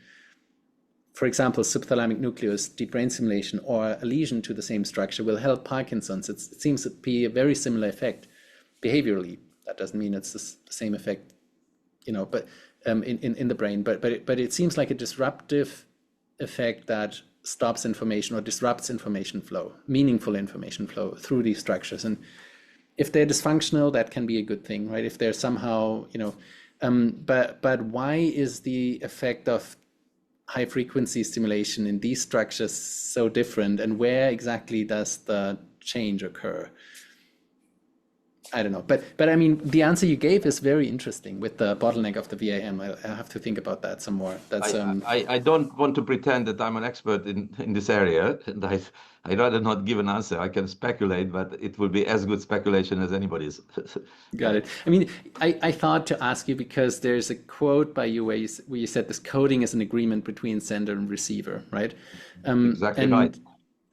for example, subthalamic nucleus, deep brain stimulation, or a lesion to the same structure will help Parkinson's. It seems to be a very similar effect behaviorally. That doesn't mean it's the same effect, but in the brain. But it seems like a disruptive effect that stops information or disrupts information flow, meaningful information flow through these structures. And if they're dysfunctional, that can be a good thing, right? If they're somehow, but why is the effect of high frequency stimulation in these structures so different, and where exactly does the change occur? I don't know, but I mean, the answer you gave is very interesting with the bottleneck of the VAM. I have to think about that some more. That's I don't want to pretend that I'm an expert in this area, and I'd rather not give an answer. I can speculate, but it will be as good speculation as anybody's. Got it. I mean, I thought to ask you because there's a quote by you where you said this coding is an agreement between sender and receiver, right? Exactly right.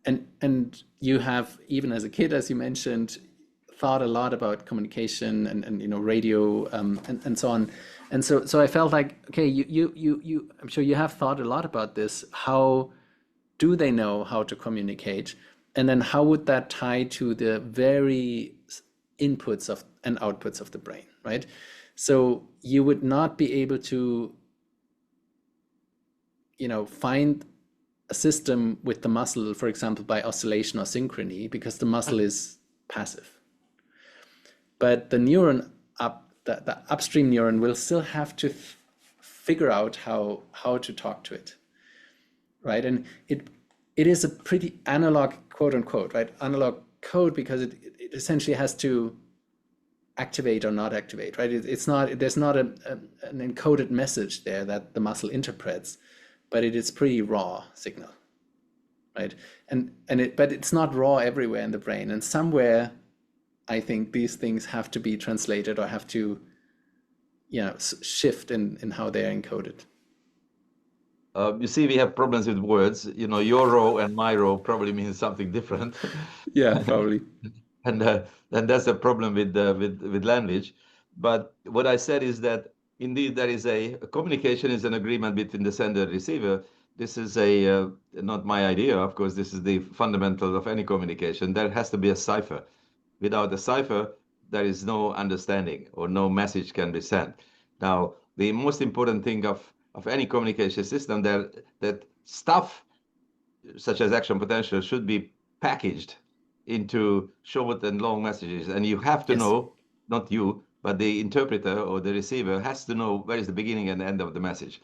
And you have, even as a kid, as you mentioned, thought a lot about communication and radio and so on. And so I felt like, okay, you I'm sure you have thought a lot about this. How do they know how to communicate? And then how would that tie to the very inputs and outputs of the brain, right? So you would not be able to, find a system with the muscle, for example, by oscillation or synchrony, because the muscle is passive. But the neuron the upstream neuron will still have to figure out how to talk to it, right? And it is a pretty analog, quote unquote, right? Analog code, because it essentially has to activate or not activate, right? There's not an encoded message there that the muscle interprets, but it is pretty raw signal, right? But it's not raw everywhere in the brain, and somewhere I think these things have to be translated or have to, shift in how they're encoded. You see, we have problems with words. Your row and my row probably means something different. Yeah, probably. and that's a problem with language. But what I said is that indeed there is a communication is an agreement between the sender and receiver. This is not my idea, of course. This is the fundamental of any communication. There has to be a cipher. Without a cipher, there is no understanding or no message can be sent. Now, the most important thing of any communication system that stuff such as action potential should be packaged into short and long messages. And you have to know, not you, but the interpreter or the receiver has to know where is the beginning and the end of the message.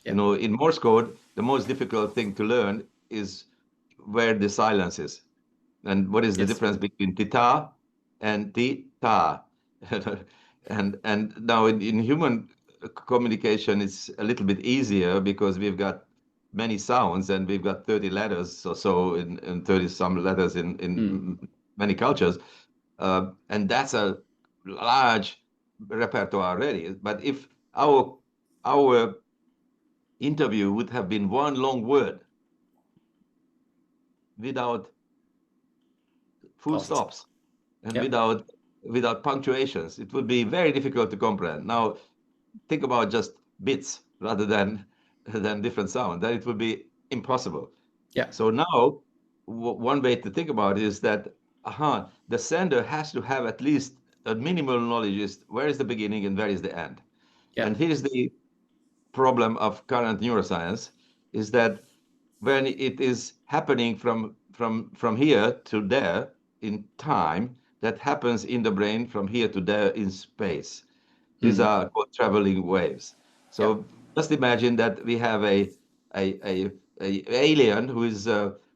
In Morse code, the most difficult thing to learn is where the silence is. And what is the difference between tita and ti-ta? and now in human communication, it's a little bit easier because we've got many sounds and we've got 30 letters or so in 30 some letters in many cultures. And that's a large repertoire already. But if our interview would have been one long word without full stops and without punctuations, it would be very difficult to comprehend. Now, think about just bits rather than different sound. Then it would be impossible. Yeah. So now, one way to think about it is that the sender has to have at least a minimal knowledge is where is the beginning and where is the end. Yeah. And here's the problem of current neuroscience is that when it is happening from here to there in time, that happens in the brain from here to there in space. These are called traveling waves. So just imagine that we have a alien who is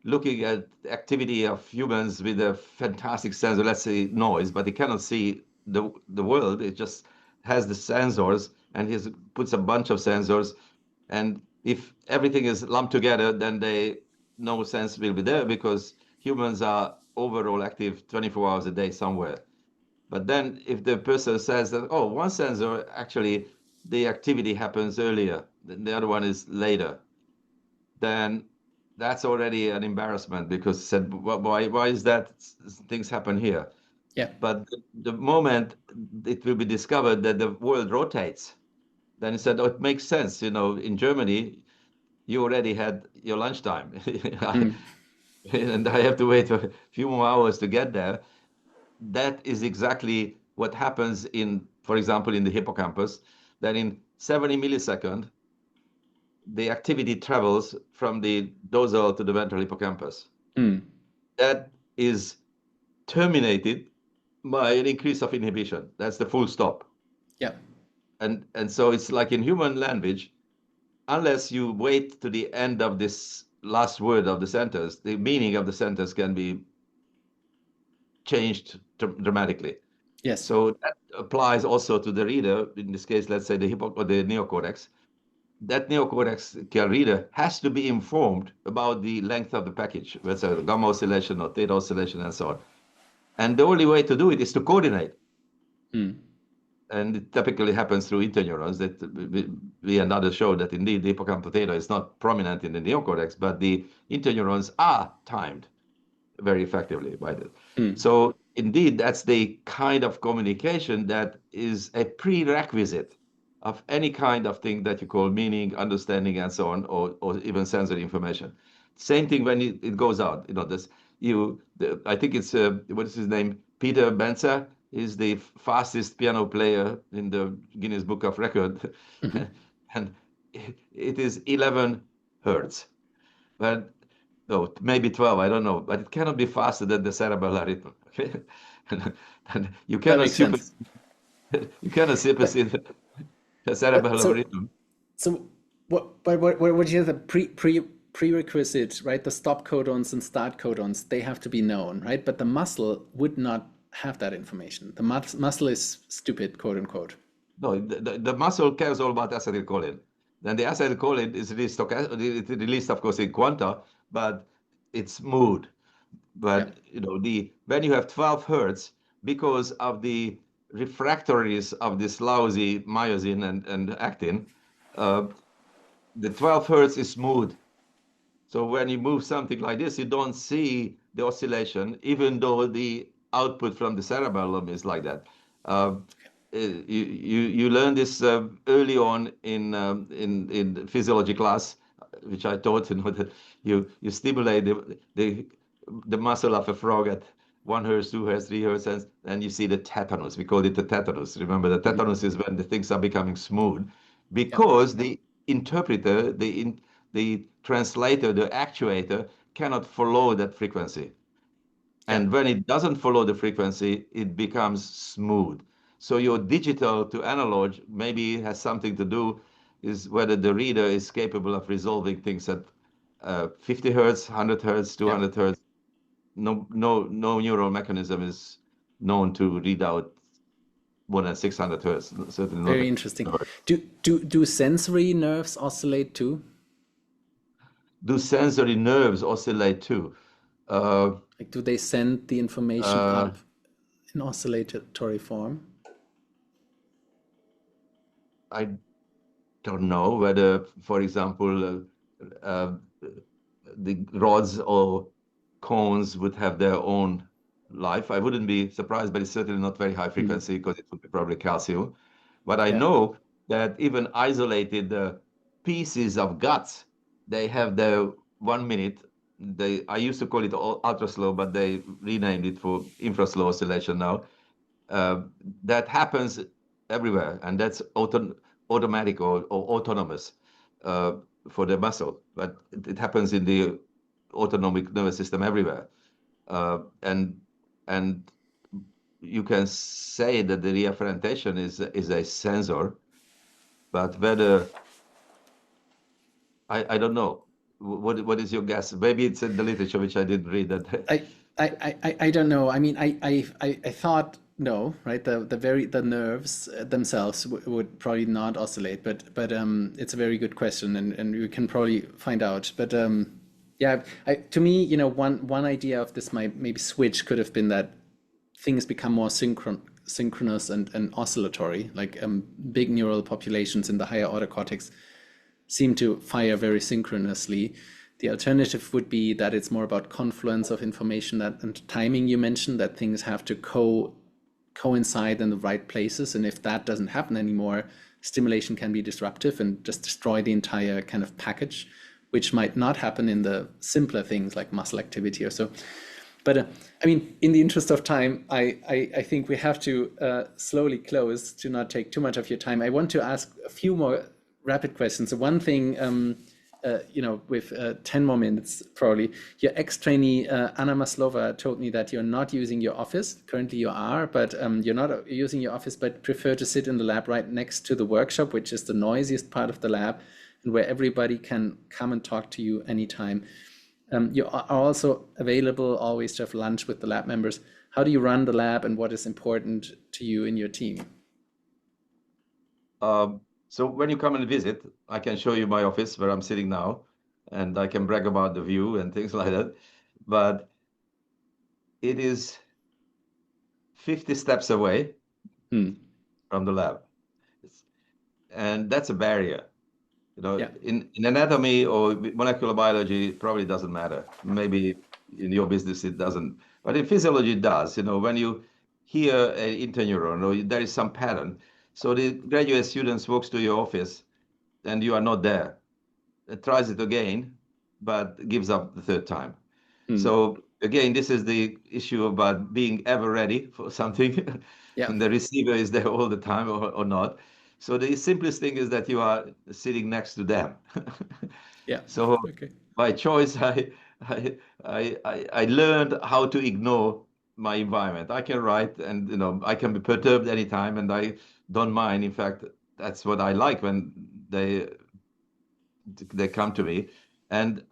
looking at the activity of humans with a fantastic sensor, let's say noise, but he cannot see the world. It just has the sensors, and he puts a bunch of sensors. And if everything is lumped together, then no sense will be there because humans are overall active 24 hours a day somewhere. But then if the person says that, one sensor, actually, the activity happens earlier, the other one is later, then that's already an embarrassment because said, why is that things happen here? Yeah. But the moment it will be discovered that the world rotates, then it said, it makes sense. In Germany, you already had your lunchtime. And I have to wait a few more hours to get there. That is exactly what happens for example, in the hippocampus, that in 70 milliseconds, the activity travels from the dorsal to the ventral hippocampus. That is terminated by an increase of inhibition. That's the full stop. Yeah. And so it's like in human language, unless you wait to the end of this last word of the sentence, the meaning of the sentence can be changed dramatically. Yes. So that applies also to the reader. In this case, let's say the neocortex. That neocortexial reader has to be informed about the length of the package, whether it's a gamma oscillation or theta oscillation and so on. And the only way to do it is to coordinate. And it typically happens through interneurons that we and others show that indeed the hippocampal theta is not prominent in the neocortex, but the interneurons are timed very effectively by that. So indeed, that's the kind of communication that is a prerequisite of any kind of thing that you call meaning, understanding, and so on, or even sensory information. Same thing when it goes out. I think it's what is his name? Peter Benzer is the fastest piano player in the Guinness Book of Record, and it is 11 hertz. But no, maybe 12, I don't know, but it cannot be faster than the cerebral rhythm. Okay? and you cannot supersede the cerebral rhythm. So what you have the prerequisite, right? The stop codons and start codons, they have to be known, right? But the muscle would not have that information. The muscle is stupid, quote unquote. No, the muscle cares all about acetylcholine. Then the acetylcholine is released, of course, in quanta, but it's mood. But when you have 12 hertz, because of the refractories of this lousy myosin and actin, the 12 hertz is smooth. So when you move something like this, you don't see the oscillation, even though the output from the cerebellum is like that. You learn this early on in physiology class, which I taught. That you stimulate the muscle of a frog at 1 hertz, 2 hertz, 3 hertz, and you see the tetanus. We call it the tetanus. Remember, the tetanus is when the things are becoming smooth, because the interpreter, the translator, the actuator cannot follow that frequency. And when it doesn't follow the frequency, it becomes smooth. So your digital to analog maybe has something to do is whether the reader is capable of resolving things at 50 hertz, 100 hertz, 200 hertz. No neural mechanism is known to read out more than 600 hertz. Certainly not. Very interesting. Do sensory nerves oscillate too? Do sensory nerves oscillate too? Like, do they send the information up in oscillatory form? I don't know whether, for example, the rods or cones would have their own life. I wouldn't be surprised, but it's certainly not very high frequency because it would be probably calcium. But I know that even isolated pieces of guts, they have their 1 minute. I used to call it ultra slow, but they renamed it for infraslow oscillation now. That happens everywhere, and that's automatic or autonomous for the muscle, but it happens in the autonomic nervous system everywhere. And you can say that the reafferentation is a sensor, but whether I don't know. What is your guess? Maybe it's in the literature, which I didn't read. That I don't know. I mean, I thought no, right? The nerves themselves would probably not oscillate, but it's a very good question, and we can probably find out. But yeah, to me, you know, one idea of this maybe switch could have been that things become more synchronous and oscillatory, like big neural populations in the higher order cortex seem to fire very synchronously. The alternative would be that it's more about confluence of information and timing. You mentioned that things have to coincide in the right places, and if that doesn't happen anymore, stimulation can be disruptive and just destroy the entire kind of package, which might not happen in the simpler things like muscle activity or so. But I mean, in the interest of time, I think we have to slowly close to not take too much of your time. I want to ask a few more rapid questions. So one thing, you know, with 10 more minutes probably, your ex-trainee Anna Maslova told me that you're not using your office. Currently you are, but you're not using your office, but prefer to sit in the lab right next to the workshop, which is the noisiest part of the lab, and where everybody can come and talk to you anytime. You are also available always to have lunch with the lab members. How do you run the lab, and what is important to you in your team? So when you come and visit, I can show you my office where I'm sitting now, and I can brag about the view and things like that. But it is 50 steps away from the lab. And that's a barrier. You know, in anatomy or molecular biology, it probably doesn't matter. Maybe in your business it doesn't. But in physiology it does. You know, when you hear an interneuron or there is some pattern, so the graduate students walks to your office and you are not there. It tries it again, but gives up the third time. So again, this is the issue about being ever ready for something. And the receiver is there all the time or not. So the simplest thing is that you are sitting next to them. So by choice, I learned how to ignore my environment. I can write, and you know, I can be perturbed anytime, and I don't mind. In fact, that's what I like when they come to me. And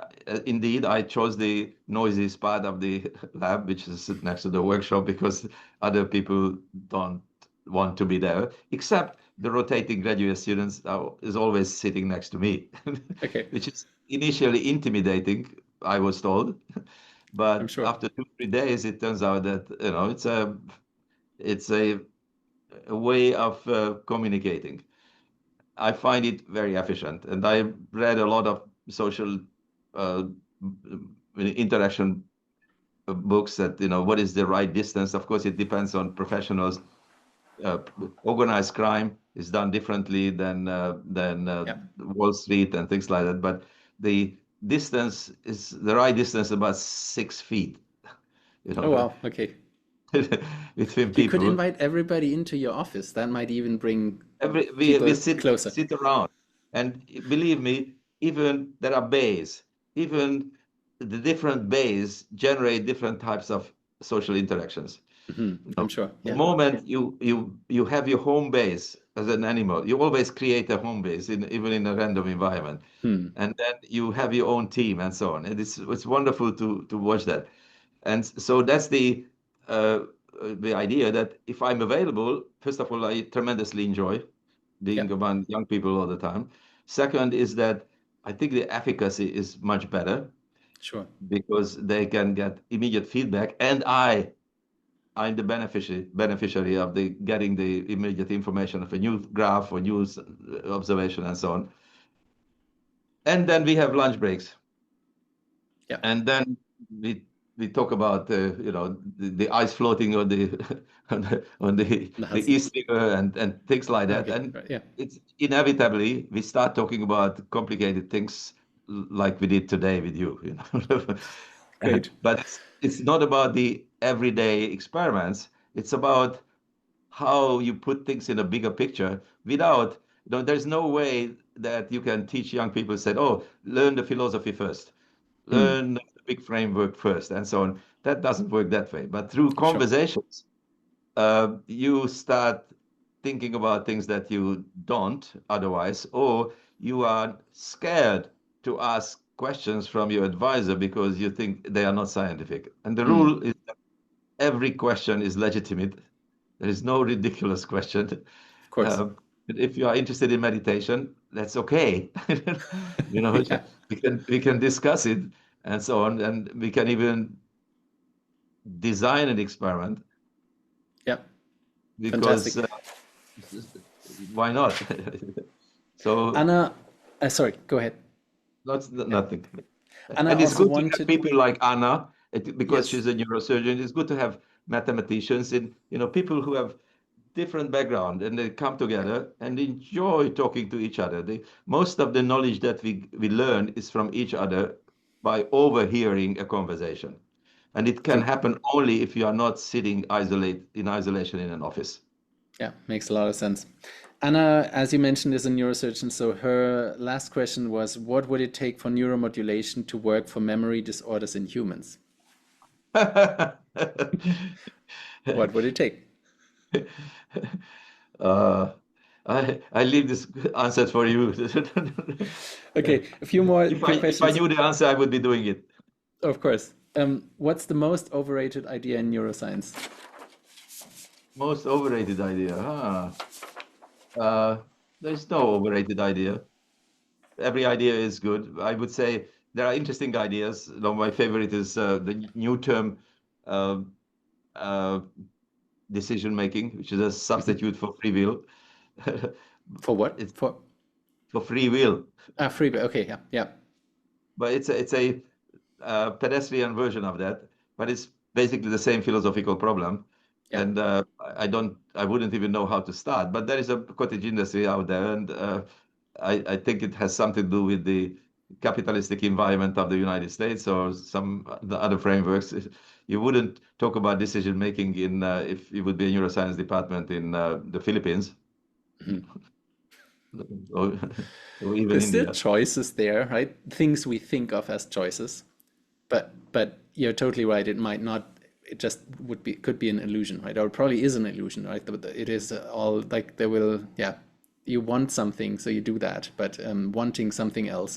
indeed, I chose the noisiest part of the lab, which is next to the workshop, because other people don't want to be there, except the rotating graduate students is always sitting next to me, which is initially intimidating, I was told. But after 2-3 days, it turns out that, you know, it's a it's a way of communicating. I find it very efficient, and I read a lot of social uh, interaction books that, what is the right distance. Of course, it depends on professionals. Uh, Organized crime is done differently than Yeah. Wall Street and things like that. But the distance is the right distance, about 6 feet, Oh, wow. Okay. between You could people. invite everybody into your office. That might even bring We people sit closer. around, and believe me, even there are bays. Even the different bays generate different types of social interactions. I'm sure. The Yeah. moment you have your home base as an animal, you always create a home base even in a random environment, and then you have your own team and so on. And it's wonderful to watch that. And so that's the idea that if I'm available, first of all, I tremendously enjoy Yeah. being among young people all the time. Second is that I think the efficacy is much better Sure. because they can get immediate feedback, and I'm the beneficiary of the getting the immediate information of a new graph or news observation and so on. And then we have lunch breaks, Yeah. and then we talk about the ice floating on the the Hudson. East River and things like that. Okay. And Right. Yeah. it's inevitably we start talking about complicated things like we did today with you. Great. But it's not about the everyday experiments. It's about how you put things in a bigger picture without, there's no way that you can teach young people, said, oh, learn the philosophy first, learn the big framework first, and so on. That doesn't work that way. But through Sure. conversations, you start thinking about things that you don't otherwise, or you are scared to ask questions from your advisor because you think they are not scientific. And the rule is that every question is legitimate. There is no ridiculous question. Of course. If you are interested in meditation, that's okay. Yeah. We can discuss it and so on, and we can even design an experiment Yeah. because Fantastic. why not? So Anna, sorry, go ahead. nothing. Anna And it's also good to have wanted, people like Anna, because yes, she's a neurosurgeon. It's good to have mathematicians and people who have different background, and they come together and enjoy talking to each other. Most of the knowledge that we learn is from each other by overhearing a conversation, and it can true. happen only if you are not sitting in isolation in an office. Yeah, makes a lot of sense. Anna, as you mentioned, is a neurosurgeon. So her last question was, what would it take for neuromodulation to work for memory disorders in humans? What would it take? uh, I leave this answer for you. Okay, a few more If I quick if I questions. knew the answer, I would be doing it. Of course. What's the most overrated idea in neuroscience? Most overrated idea, huh? There's no overrated idea. Every idea is good. I would say there are interesting ideas. My favorite is the new term uh, uh, decision making, which is a substitute for free will. For what? It's For for free will, free. Okay, yeah, yeah, but it's a pedestrian version of that. But it's basically the same philosophical problem. yeah. And I wouldn't even know how to start. But there is a cottage industry out there, and I think it has something to do with the capitalistic environment of the United States or some the other frameworks. You wouldn't talk about decision making in if it would be a neuroscience department in the Philippines or, or even There's still India. choices there, right? Things we think of as choices, but you're totally right. It might not. It just could be an illusion, right? Or it probably is an illusion, right? It is all like there will, yeah. You want something, so you do that, but wanting something else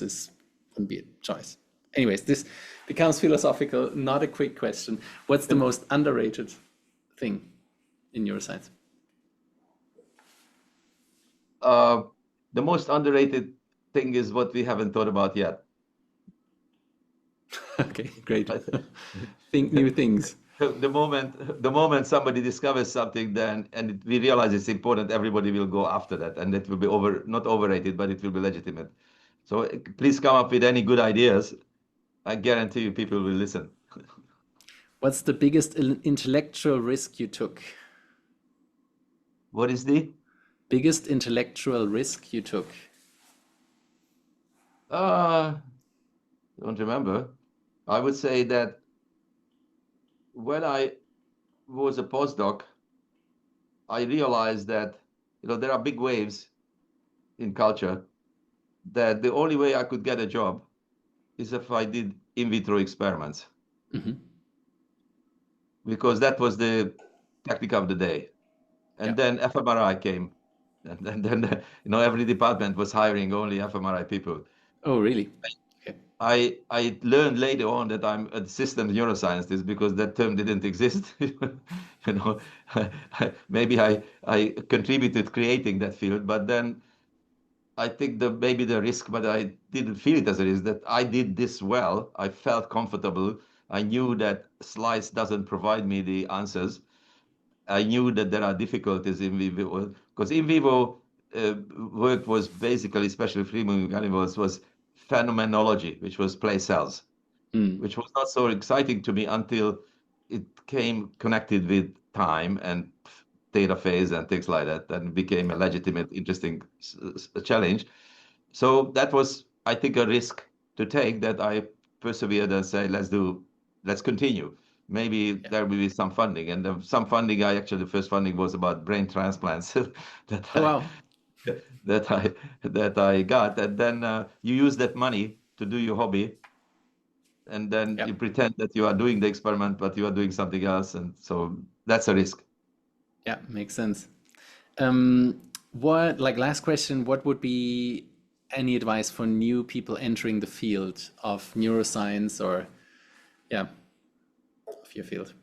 wouldn't be a choice. Anyways, this becomes philosophical. Not a quick question. What's the most underrated thing in neuroscience? The most underrated thing is what we haven't thought about yet. Okay, great. Think new things. the moment somebody discovers something, then we realize it's important, everybody will go after that, and it will be not overrated, but it will be legitimate. So please come up with any good ideas. I guarantee you people will listen. What's the biggest intellectual risk you took? What is the? Biggest intellectual risk you took? Don't remember. I would say that when I was a postdoc, I realized that there are big waves in culture, that the only way I could get a job is if I did in vitro experiments, because that was the technique of the day. And then fMRI came, and then every department was hiring only fMRI people. Oh, really? I learned later on that I'm a systems neuroscientist, because that term didn't exist. Maybe I contributed creating that field, but then I think maybe the risk, but I didn't feel it as a risk, that I did this well. I felt comfortable. I knew that slides doesn't provide me the answers. I knew that there are difficulties in vivo, because in vivo work was basically, especially free-moving animals, was phenomenology, which was play cells, which was not so exciting to me until it came connected with time and data phase and things like that, and became a legitimate, interesting challenge. So that was, I think, a risk to take, that I persevered and say, let's continue. Maybe there will be some funding, and some funding. The first funding was about brain transplants that I got, and then you use that money to do your hobby, and then you pretend that you are doing the experiment, but you are doing something else, and so that's a risk. Yeah, makes sense. Last question, what would be any advice for new people entering the field of neuroscience, or of your field?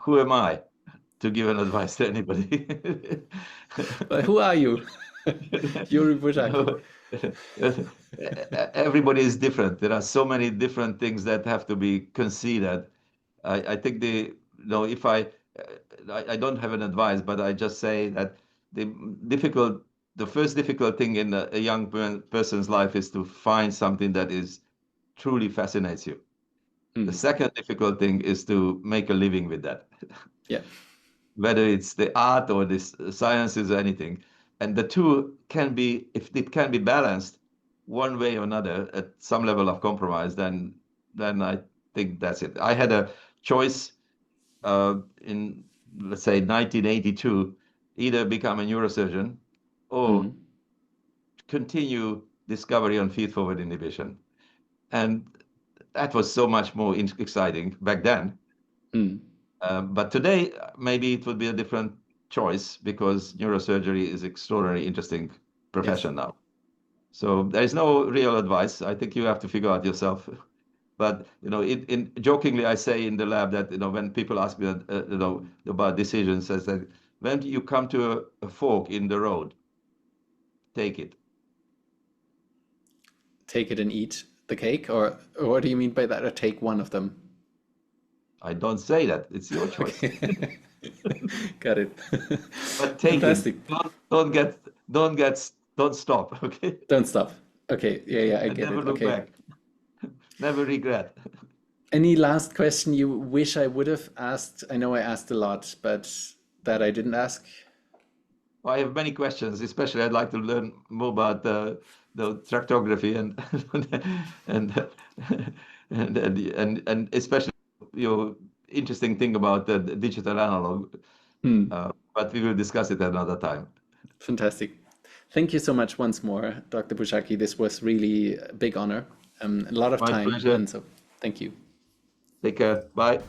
Who am I to give an advice to anybody? But who are you? György Buzsáki. Everybody is different. There are so many different things that have to be considered. I think if I don't have an advice, but I just say that the first difficult thing in a young person's life is to find something that is truly fascinates you. The second difficult thing is to make a living with that. Whether it's the art or the sciences or anything. And the two can be, if it can be balanced one way or another at some level of compromise, then I think that's it. I had a choice in, let's say, 1982, either become a neurosurgeon or continue discovery on feed-forward inhibition. And that was so much more exciting back then. But today, maybe it would be a different choice, because neurosurgery is extraordinarily interesting profession now. So there is no real advice. I think you have to figure out yourself. But jokingly, I say in the lab that when people ask me about decisions, I say, when you come to a fork in the road, take it. Take it and eat the cake, or what do you mean by that? Or take one of them? I don't say that. It's your choice. Got it. But take it. Don't stop. Okay. Don't stop. Okay. Yeah, I get never it. Look back. Never regret. Any last question you wish I would have asked? I know I asked a lot, but that I didn't ask. Well, I have many questions. Especially, I'd like to learn more about the tractography and especially your interesting thing about the digital analog. But we will discuss it another time. Fantastic. Thank you so much once more, Dr. Buzsáki. This was really a big honor. A lot of time. My pleasure. And so thank you. Take care. Bye.